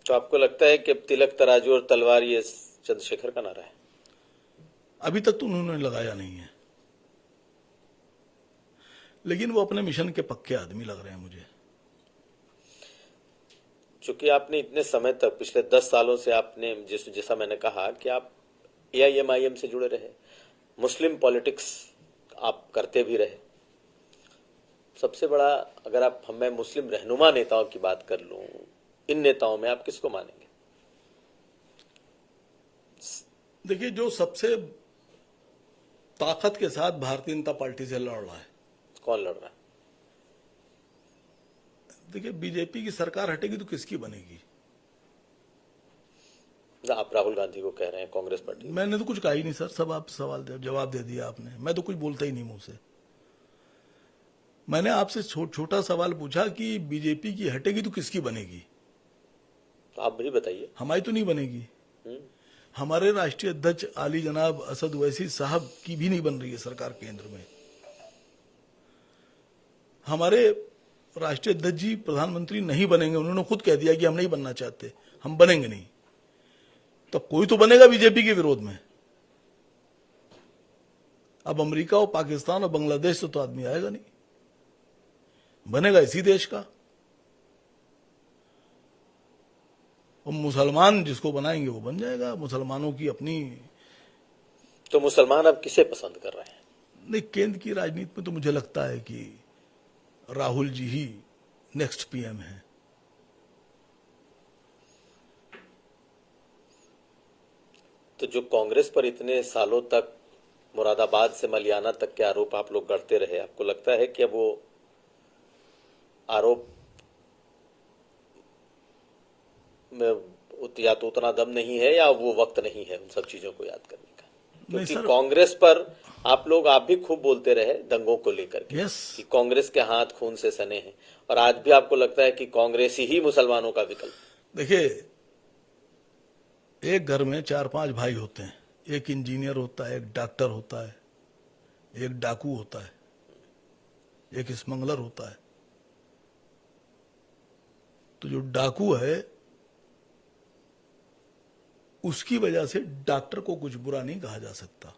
तो आपको लगता है कि अब तिलक, तराजू और तलवार ये चंद्रशेखर का नारा है? अभी तक तो उन्होंने लगाया नहीं है, लेकिन वो अपने मिशन के पक्के आदमी लग रहे हैं मुझे। चूंकि आपने इतने समय तक, पिछले 10 सालों से आपने जैसा मैंने कहा कि आप एआईएमआईएम से जुड़े रहे, मुस्लिम पॉलिटिक्स आप करते भी रहे। सबसे बड़ा, अगर आप मैं मुस्लिम रहनुमा नेताओं की बात कर लूं, इन नेताओं में आप किसको मानेंगे? देखिए, जो सबसे ताकत के साथ भारतीय जनता पार्टी से लड़ रहा है। कौन लड़ रहा है? देखिए, बीजेपी की सरकार हटेगी तो किसकी बनेगी? आप राहुल गांधी को कह रहे हैं, कांग्रेस पार्टी? मैंने तो कुछ कहा ही नहीं सर, सब आप जवाब दे दिया आपने। मैं तो कुछ बोलता ही नहीं मुंह से। मैंने आपसे छोटा सवाल पूछा कि बीजेपी की हटेगी तो किसकी बनेगी? तो आप भी बताइए। हमारी तो नहीं बनेगी। हमारे राष्ट्रीय अध्यक्ष आली जनाब असद ओवैसी साहब की भी नहीं बन रही है सरकार केंद्र में। हमारे राष्ट्रीय अध्यक्ष जी प्रधानमंत्री नहीं बनेंगे, उन्होंने खुद कह दिया कि हम नहीं बनना चाहते, हम बनेंगे नहीं। तो कोई तो बनेगा बीजेपी के विरोध में। अब अमेरिका और पाकिस्तान और बांग्लादेश से तो आदमी आएगा नहीं, बनेगा इसी देश का। और मुसलमान जिसको बनाएंगे वो बन जाएगा, मुसलमानों की अपनी। तो मुसलमान अब किसे पसंद कर रहे हैं? नहीं, केंद्र की राजनीति में तो मुझे लगता है कि राहुल जी ही नेक्स्ट पीएम है। तो जो कांग्रेस पर इतने सालों तक, मुरादाबाद से मलियाना तक के आरोप आप लोग करते रहे, आपको लगता है कि अब वो आरोप में या तो उतना दम नहीं है या वो वक्त नहीं है उन सब चीजों को याद करने का, क्योंकि कांग्रेस पर आप भी खूब बोलते रहे दंगों को लेकर के कि कांग्रेस के हाथ खून से सने हैं, और आज भी आपको लगता है कि कांग्रेस ही मुसलमानों का विकल्प। देखिए, एक घर में 4-5 भाई होते हैं, एक इंजीनियर होता है, एक डॉक्टर होता है, एक डाकू होता है, एक स्मगलर होता है। तो जो डाकू है उसकी वजह से डॉक्टर को कुछ बुरा नहीं कहा जा सकता,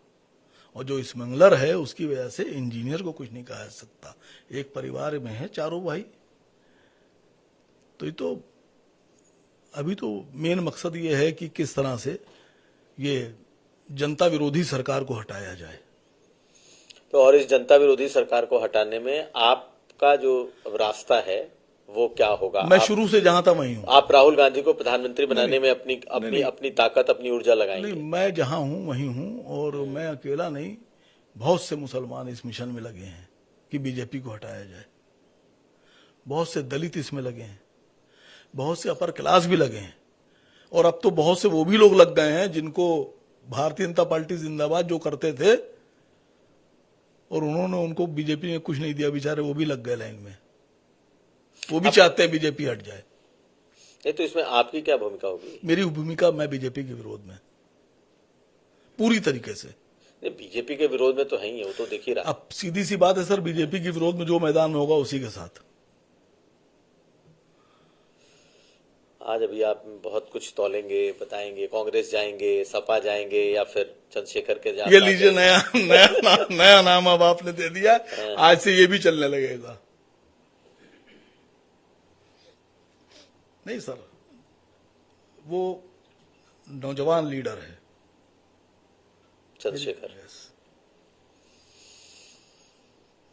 और जो स्मगलर है उसकी वजह से इंजीनियर को कुछ नहीं कहा जा सकता। एक परिवार में है चारों भाई। तो ये तो अभी तो मेन मकसद ये है कि किस तरह से ये जनता विरोधी सरकार को हटाया जाए। तो और इस जनता विरोधी सरकार को हटाने में आपका जो रास्ता है वो क्या होगा? मैं शुरू से जहां था वहीं हूं। आप राहुल गांधी को प्रधानमंत्री बनाने में अपनी ताकत, अपनी ऊर्जा लगाएंगे? नहीं, मैं जहां हूं वहीं हूं, और मैं अकेला नहीं, बहुत से मुसलमान इस मिशन में लगे हैं कि बीजेपी को हटाया जाए। बहुत से दलित इसमें लगे हैं, बहुत से अपर क्लास भी लगे हैं, और अब तो बहुत से वो भी लोग लग गए हैं जिनको भारतीय जनता पार्टी जिंदाबाद जो करते थे और उन्होंने उनको बीजेपी ने कुछ नहीं दिया, बेचारे वो भी लग गए लाइन में। वो भी चाहते हैं बीजेपी हट जाए। नहीं, तो इसमें आपकी क्या भूमिका होगी? मेरी भूमिका, मैं बीजेपी के विरोध में पूरी तरीके से। बीजेपी के विरोध में तो है ही, वो तो देख ही रहा। अब सीधी सी बात है सर, बीजेपी के विरोध में जो मैदान में होगा उसी के साथ। आज अभी आप बहुत कुछ तौलेंगे, बताएंगे, कांग्रेस जाएंगे, सपा जाएंगे, या फिर चंद्रशेखर के ये लीजिए नया नाम अब आपने दे दिया। आज से ये भी चलने लगेगा। नहीं सर, वो नौजवान लीडर है चंद्रशेखर।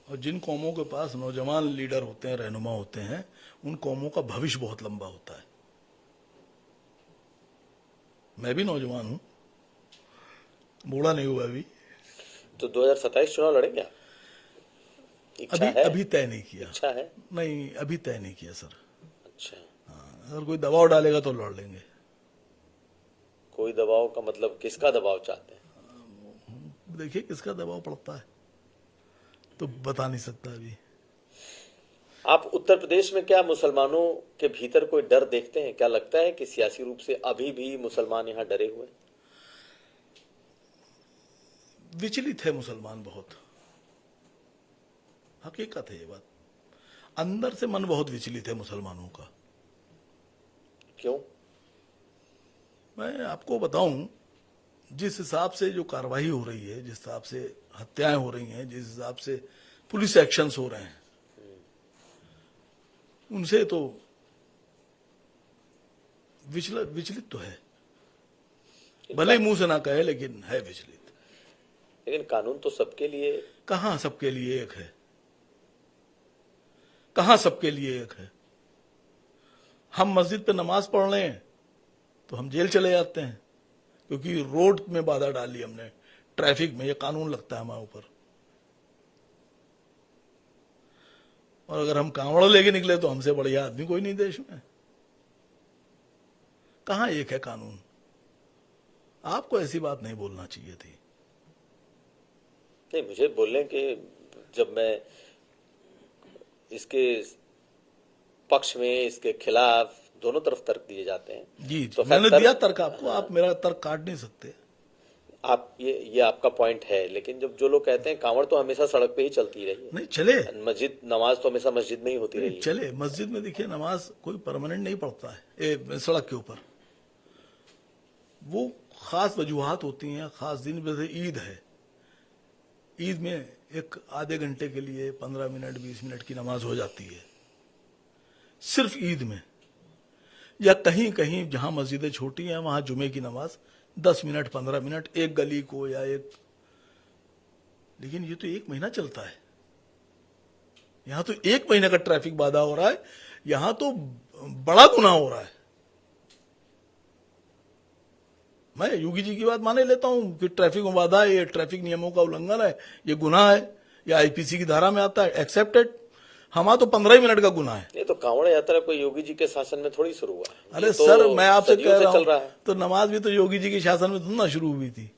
और जिन कौमों के पास नौजवान लीडर होते हैं, रहनुमा होते हैं, उन कौमों का भविष्य बहुत लंबा होता है। मैं भी नौजवान हूं, बूढ़ा नहीं हुआ अभी। तो 2027 चुनाव लड़ेंगे आप? इच्छा है? अभी तय नहीं किया। इच्छा है? नहीं, अभी तय नहीं किया सर। अच्छा, अगर कोई दबाव डालेगा तो लड़ लेंगे। कोई दबाव का मतलब किसका दबाव चाहते हैं? देखिए किसका दबाव पड़ता है तो बता नहीं सकता अभी। आप उत्तर प्रदेश में क्या मुसलमानों के भीतर कोई डर देखते हैं? क्या लगता है कि सियासी रूप से अभी भी मुसलमान यहाँ डरे हुए हैं? विचलित है मुसलमान बहुत, हकीकत है ये बात। अंदर से मन बहुत विचलित है मुसलमानों का। क्यों? मैं आपको बताऊं, जिस हिसाब से जो कार्रवाई हो रही है, जिस हिसाब से हत्याएं हो रही हैं, जिस हिसाब से पुलिस एक्शंस हो रहे हैं, उनसे तो विचलित तो है। भले मुंह से ना कहे, लेकिन है विचलित। लेकिन कानून तो सबके लिए। कहां सबके लिए एक है? कहां सबके लिए एक है? हम मस्जिद पे नमाज पढ़ रहे हैं तो हम जेल चले जाते हैं, क्योंकि रोड में बाधा डाली हमने, ट्रैफिक में। ये कानून लगता है हमारे ऊपर। और अगर हम कांवड़ लेके निकले तो हमसे बढ़िया आदमी कोई नहीं देश में। कहां एक है कानून? आपको ऐसी बात नहीं बोलना चाहिए थी। नहीं, मुझे बोलने के, जब मैं इसके पक्ष में, इसके खिलाफ, दोनों तरफ तर्क दिए जाते हैं। जी, तो मैंने दिया तर्क आपको। आप मेरा तर्क काट नहीं सकते। आप ये आपका पॉइंट है, लेकिन जब जो लोग कहते हैं कांवड़ तो हमेशा सड़क पे ही चलती रही है। नहीं चले, मस्जिद नमाज तो हमेशा मस्जिद में ही होती रही है। चले, मस्जिद में देखिए नमाज कोई परमानेंट नहीं पढ़ता है सड़क के ऊपर। वो खास वजूहात होती हैं, खास दिन। जैसे ईद है, ईद में एक आधे घंटे के लिए 15 मिनट 20 मिनट की नमाज हो जाती है, सिर्फ ईद में। या कहीं कहीं जहां मस्जिदें छोटी हैं वहां जुमे की नमाज 10 मिनट 15 मिनट, एक गली को या एक। लेकिन ये तो 1 महीना चलता है। यहां तो 1 महीने का ट्रैफिक बाधा हो रहा है। यहां तो बड़ा गुनाह हो रहा है। मैं योगी जी की बात माने लेता हूं कि ट्रैफिक में बाधा है, ये ट्रैफिक नियमों का उल्लंघन है, ये गुनाह है, ये आईपीसी की धारा में आता है, एक्सेप्टेड। हमारा तो 15 ही मिनट का गुनाह है। ये तो कांवड़ यात्रा कोई योगी जी के शासन में थोड़ी शुरू हुआ है। अरे ये तो सर, मैं आपसे सदियों कह से रहा चल रहा हूँ, है। तो नमाज भी तो योगी जी के शासन में ना शुरू हुई थी।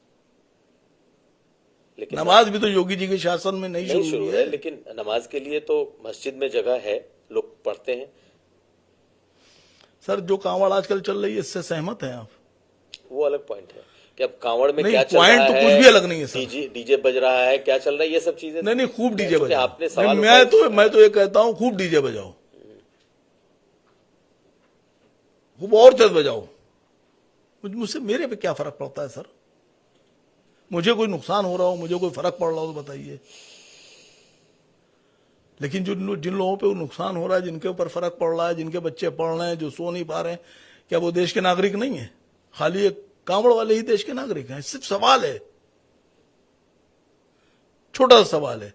लेकिन नमाज भी तो योगी जी के शासन में नहीं नहीं शुरू शुरू हुई है, है। लेकिन नमाज के लिए तो मस्जिद में जगह है, लोग पढ़ते हैं। सर, जो कांवड़ आजकल चल रही है, इससे सहमत हैं आप? वो अलग पॉइंट है कि अब कांवड़ में नहीं, क्या चल पॉइंट रहा तो है, कुछ भी अलग नहीं है सर। डीजे बज रहा है, क्या चल रहा है, ये सब चीजें नहीं, खूब डीजे चूंकि बजाओ। आपने नहीं, सवाल उठाया मैं तो ये कहता हूँ, खूब डीजे बजाओ, खूब और तेज बजाओ। मुझसे मेरे पे क्या फर्क पड़ता है सर? मुझे कोई नुकसान हो रहा हो, मुझे कोई फर्क पड़ रहा हो तो बताइए। लेकिन जिन लोगों पे वो नुकसान हो रहा है, जिनके ऊपर फर्क पड़ रहा है, जिनके बच्चे पढ़ रहे हैं, जो सो नहीं पा रहे हैं, क्या वो देश के नागरिक नहीं है? खाली एक कांवड़ वाले ही देश के नागरिक हैं? सिर्फ सवाल है, छोटा सा सवाल है।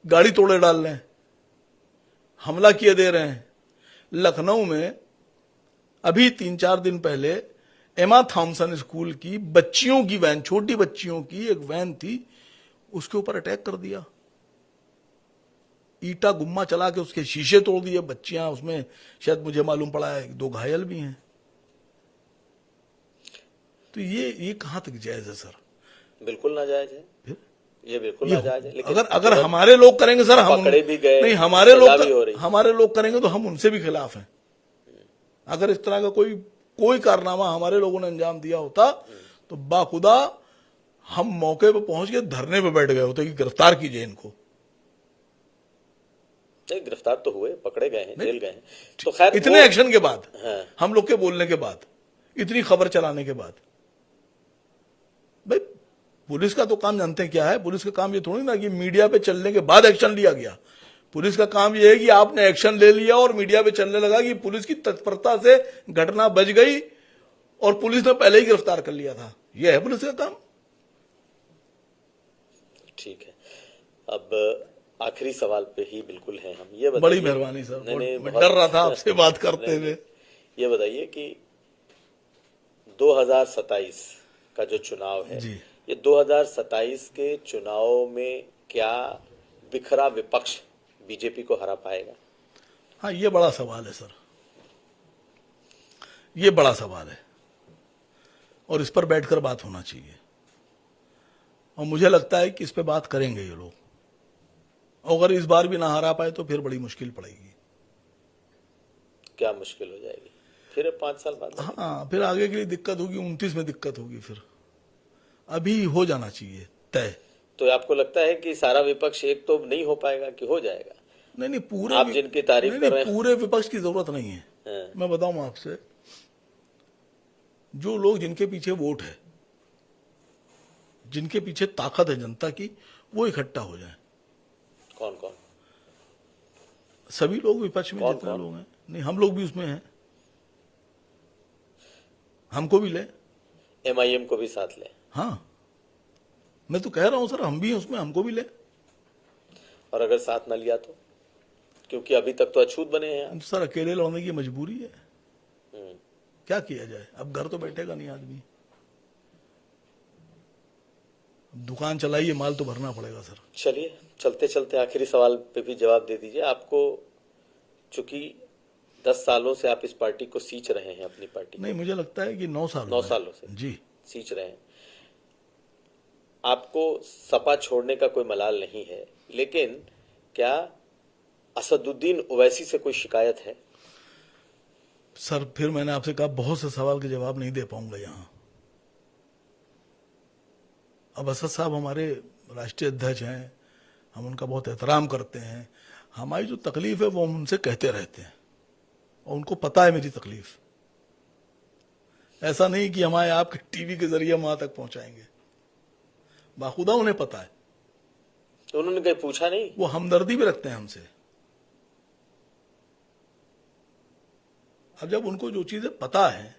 गाड़ी तोड़े डाल रहे हैं, हमला किए दे रहे हैं। लखनऊ में अभी 3-4 दिन पहले एमा थॉमसन स्कूल की बच्चियों की वैन, छोटी बच्चियों की एक वैन थी, उसके ऊपर अटैक कर दिया। ईटा गुम्मा चला के उसके शीशे तोड़ दिए। बच्चियां उसमें, शायद मुझे मालूम पड़ा है 2 घायल भी हैं। तो ये कहां तक जायज है सर? बिल्कुल नाजायज है, फिर ये बिल्कुल नाजायज है। लेकिन अगर हमारे लोग करेंगे सर, हम पकड़े भी गए, नहीं, सजा भी हो रही। हमारे लोग करेंगे तो हम उनसे भी खिलाफ हैं। अगर इस तरह का कोई कारनामा हमारे लोगों ने अंजाम दिया होता तो बाखुदा हम मौके पे पहुंच के धरने पे बैठ गए होते कि गिरफ्तार कीजिए इनको। नहीं, गिरफ्तार तो हुए, पकड़े गए हैं, जेल गए हैं। तो खैर इतने एक्शन के बाद, हाँ। हम लोग के बोलने के बाद, इतनी खबर चलाने के बाद, भाई पुलिस का तो काम जानते हैं क्या है? पुलिस का काम ये थोड़ी ना कि मीडिया पे चलने के बाद एक्शन लिया गया। पुलिस का काम ये है कि आपने एक्शन ले लिया और मीडिया पे चलने लगा कि पुलिस की तत्परता से घटना बच गई और पुलिस ने पहले ही गिरफ्तार कर लिया था। यह है पुलिस का काम। ठीक है, अब आखिरी सवाल पे ही बिल्कुल है हम। ये बड़ी मेहरबानी सर, नहीं, मैं डर रहा था आपसे बात करते हुए। ये बताइए कि 2027 का जो चुनाव है जी, ये 2027 के चुनाव में क्या बिखरा विपक्ष बीजेपी को हरा पाएगा? हाँ, ये बड़ा सवाल है सर, ये बड़ा सवाल है और इस पर बैठकर बात होना चाहिए। और मुझे लगता है कि इस पे बात करेंगे ये लोग। अगर इस बार भी ना हरा पाए तो फिर बड़ी मुश्किल पड़ेगी। क्या मुश्किल हो जाएगी? फिर 5 साल बाद? हाँ, फिर आगे के लिए दिक्कत होगी, 29 में दिक्कत होगी। फिर अभी हो जाना चाहिए तय। तो आपको लगता है कि सारा विपक्ष एक तो नहीं हो पाएगा कि हो जाएगा? नहीं, पूरे आप जिनकी तारीफ कर रहे हैं, पूरे विपक्ष की जरूरत नहीं है। हाँ। मैं बताऊं आपसे, जो लोग जिनके पीछे वोट है, जिनके पीछे ताकत है जनता की, वो इकट्ठा हो जाए। कौन कौन? सभी लोग विपक्ष में, जितने कौन? लोग हैं। नहीं, हम लोग भी उसमें हैं, हमको भी ले। MIM को भी साथ ले? हाँ, मैं तो कह रहा हूं सर, हम भी हैं उसमें, हमको भी ले। और अगर साथ न लिया तो? क्योंकि अभी तक तो अछूत बने हैं आप। सर, अकेले लड़ने की मजबूरी है, क्या किया जाए? अब घर तो बैठेगा नहीं आदमी, दुकान चलाइए, माल तो भरना पड़ेगा सर। चलिए, चलते चलते आखिरी सवाल पे भी जवाब दे दीजिए। आपको चूंकि 10 सालों से आप इस पार्टी को सींच रहे हैं, अपनी पार्टी को। नहीं, मुझे लगता है कि 9 सालों से जी सींच रहे हैं। आपको सपा छोड़ने का कोई मलाल नहीं है, लेकिन क्या असदुद्दीन ओवैसी से कोई शिकायत है? सर, फिर मैंने आपसे कहा, बहुत से सवाल के जवाब नहीं दे पाऊंगा यहां। अब असद साहब हमारे राष्ट्रीय अध्यक्ष हैं, हम उनका बहुत एहतराम करते हैं। हमारी जो तकलीफ है वो हम उनसे कहते रहते हैं और उनको पता है मेरी तकलीफ। ऐसा नहीं कि हमारे आपके टीवी के जरिए वहां तक पहुंचाएंगे, बाखुदा उन्हें पता है। तो उन्होंने कहीं पूछा नहीं? वो हमदर्दी भी रखते हैं हमसे। अब जब उनको जो चीजें पता है,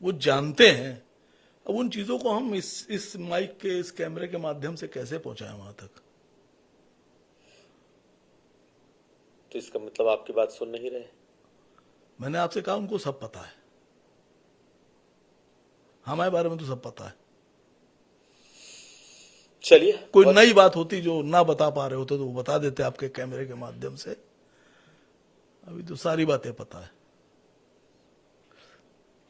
वो जानते हैं, अब उन चीजों को हम इस माइक के, इस कैमरे के माध्यम से कैसे पहुंचाएं वहां तक? तो इसका मतलब आपकी बात सुन नहीं रहे? मैंने आपसे कहा उनको सब पता है, हमारे बारे में तो सब पता है। चलिए, कोई नई बात होती जो ना बता पा रहे होते तो वो बता देते आपके कैमरे के माध्यम से। अभी तो सारी बातें पता है।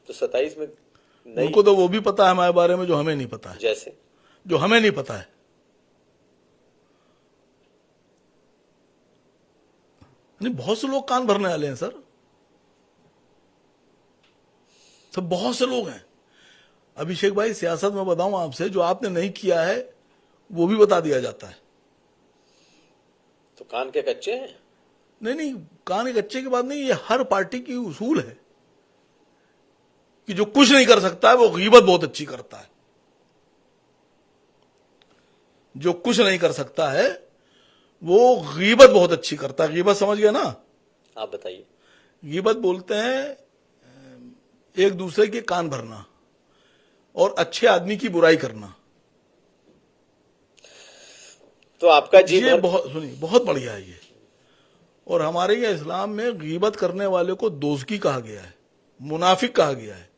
तो 27 में नई, उनको तो वो भी पता है हमारे बारे में जो हमें नहीं पता है, जैसे जो हमें नहीं पता है। नहीं, बहुत से लोग कान भरने वाले हैं सर, सब बहुत से लोग हैं। अभिषेक भाई, सियासत में बताऊं आपसे, जो आपने नहीं किया है वो भी बता दिया जाता है। तो कान के कच्चे हैं। नहीं नहीं, कान के कच्चे की बात नहीं, ये हर पार्टी की उसूल है कि जो कुछ नहीं कर सकता है वो गीबत बहुत अच्छी करता है। जो कुछ नहीं कर सकता है वो गीबत बहुत अच्छी करता है। गीबत समझ गया ना? आप बताइए। गीबत बोलते हैं एक दूसरे के कान भरना और अच्छे आदमी की बुराई करना। तो आपका जी ये भर, बहुत, सुनिए, बहुत बढ़िया है ये। और हमारे यहाँ इस्लाम में गीबत करने वाले को दोज़की कहा गया है, मुनाफिक कहा गया है।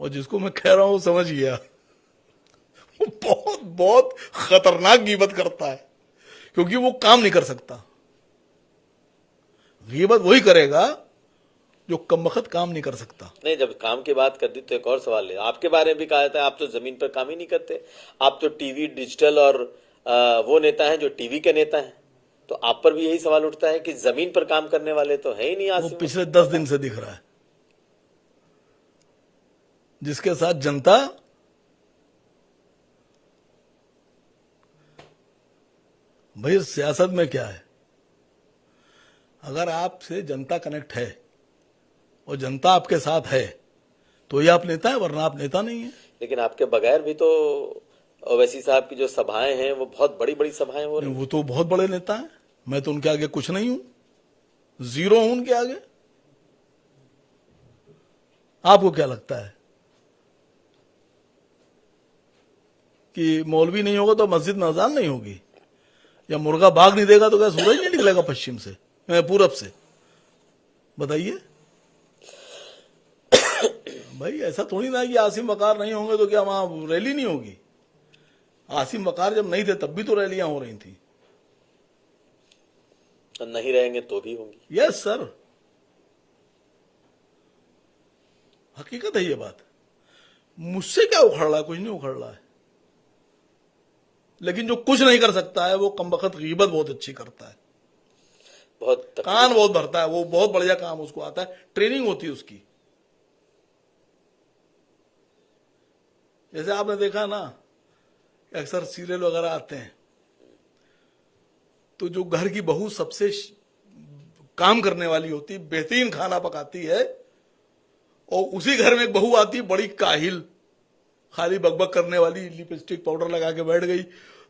और जिसको मैं कह रहा हूं समझ गया, वो बहुत बहुत खतरनाक गीबत करता है, क्योंकि वो काम नहीं कर सकता। गीबत वही करेगा जो कमबख्त काम नहीं कर सकता। नहीं, जब काम की बात कर दी तो एक और सवाल है। आपके बारे में भी कहा जाता है आप तो जमीन पर काम ही नहीं करते, आप तो टीवी, डिजिटल और वो नेता हैं जो टीवी के नेता हैं। तो आप पर भी यही सवाल उठता है कि जमीन पर काम करने वाले तो है ही नहीं। वो आसिम पिछले 10 दिन से दिख रहा है, जिसके साथ जनता भाई, सियासत में क्या है, अगर आपसे जनता कनेक्ट है और जनता आपके साथ है तो ये आप नेता है, वरना आप नेता नहीं है। लेकिन आपके बगैर भी तो ओवैसी साहब की जो सभाएं हैं वो बहुत बड़ी बड़ी सभाएं हो रही हैं। वो तो बहुत बड़े नेता हैं, मैं तो उनके आगे कुछ नहीं हूं, जीरो हूं उनके आगे। आपको क्या लगता है कि मौलवी नहीं होगा तो मस्जिद में अजान नहीं होगी, या मुर्गा भाग नहीं देगा तो क्या सूरज नहीं निकलेगा पश्चिम से, पूरब से? बताइए भाई, ऐसा थोड़ी ना कि आसिम वकार नहीं होंगे तो क्या वहां रैली नहीं होगी। आसिम वकार जब नहीं थे तब भी तो रैलियां हो रही थी। तो नहीं रहेंगे तो भी होंगी। यस सर, हकीकत है ये बात। मुझसे क्या उखड़ रहा है? कुछ नहीं उखड़ रहा है। लेकिन जो कुछ नहीं कर सकता है वो कमबख्त गीबत बहुत अच्छी करता है, बहुत कान बहुत भरता है, वो बहुत बढ़िया काम उसको आता है, ट्रेनिंग होती है उसकी। जैसे आपने देखा ना, अक्सर सीरियल वगैरह आते हैं तो जो घर की बहू सबसे काम करने वाली होती है, बेहतरीन खाना पकाती है, और उसी घर में एक बहू आती है बड़ी काहिल, खाली बकबक करने वाली, लिपस्टिक पाउडर लगा के बैठ गई।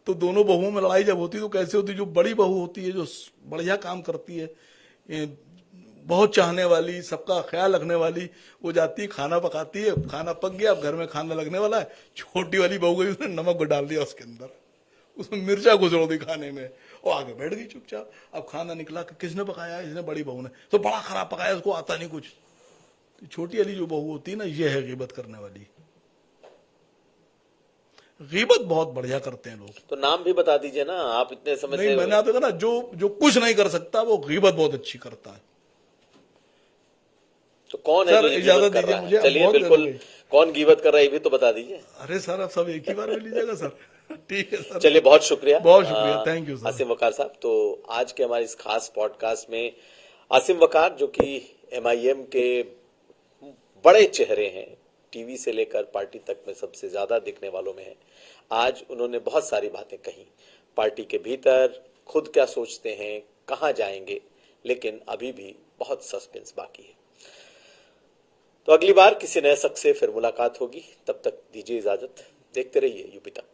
तो दोनों बहुओं में लड़ाई जब होती है तो कैसे होती है? जो बड़ी बहू होती है, जो बढ़िया काम करती है, बहुत चाहने वाली, सबका ख्याल रखने वाली, वो जाती है खाना पकाती है, खाना पक गया, अब घर में खाना लगने वाला है, छोटी वाली बहू गई, उसने नमक डाल दिया उसके अंदर, उसमें मिर्चा घुसड़ दी खाने में, वो आगे बैठ गई चुपचाप। अब खाना निकला कि किसने पकाया? इसने, बड़ी बहू ने। तो बड़ा खराब पकाया, उसको आता नहीं कुछ। तो छोटी वाली जो बहू होती है ना, ये है गीबत करने वाली। गीबत बहुत बढ़िया करते हैं लोग। तो नाम भी बता दीजिए ना, आप इतने समय नहीं, से। मैंने आपको कहा ना, जो कुछ नहीं कर सकता वो गीबत बहुत अच्छी करता है। तो कौन है सर, जो ये इजाजत गीबत कर दीजिए रहा है? मुझे, चलिए, बहुत देर हो बिल्कुल, गई। कौन गीबत कर रहा है ये भी तो बता दीजिए। अरे सर, अब सब एक ही बार में लीजिएगा सर। ठीक है सर, चलिए, बहुत शुक्रिया। बहुत शुक्रिया, थैंक यू सर। आसिम वकार साहब, तो आज के हमारे इस खास पॉडकास्ट में आसिम वकार, जो कि एमआईएम के बड़े चेहरे हैं, टीवी से लेकर पार्टी तक में सबसे ज्यादा दिखने वालों में है, आज उन्होंने बहुत सारी बातें कही। पार्टी के भीतर खुद क्या सोचते हैं, कहां जाएंगे, लेकिन अभी भी बहुत सस्पेंस बाकी है। तो अगली बार किसी नए शख्स से फिर मुलाकात होगी, तब तक दीजिए इजाजत। देखते रहिए यूपी तक।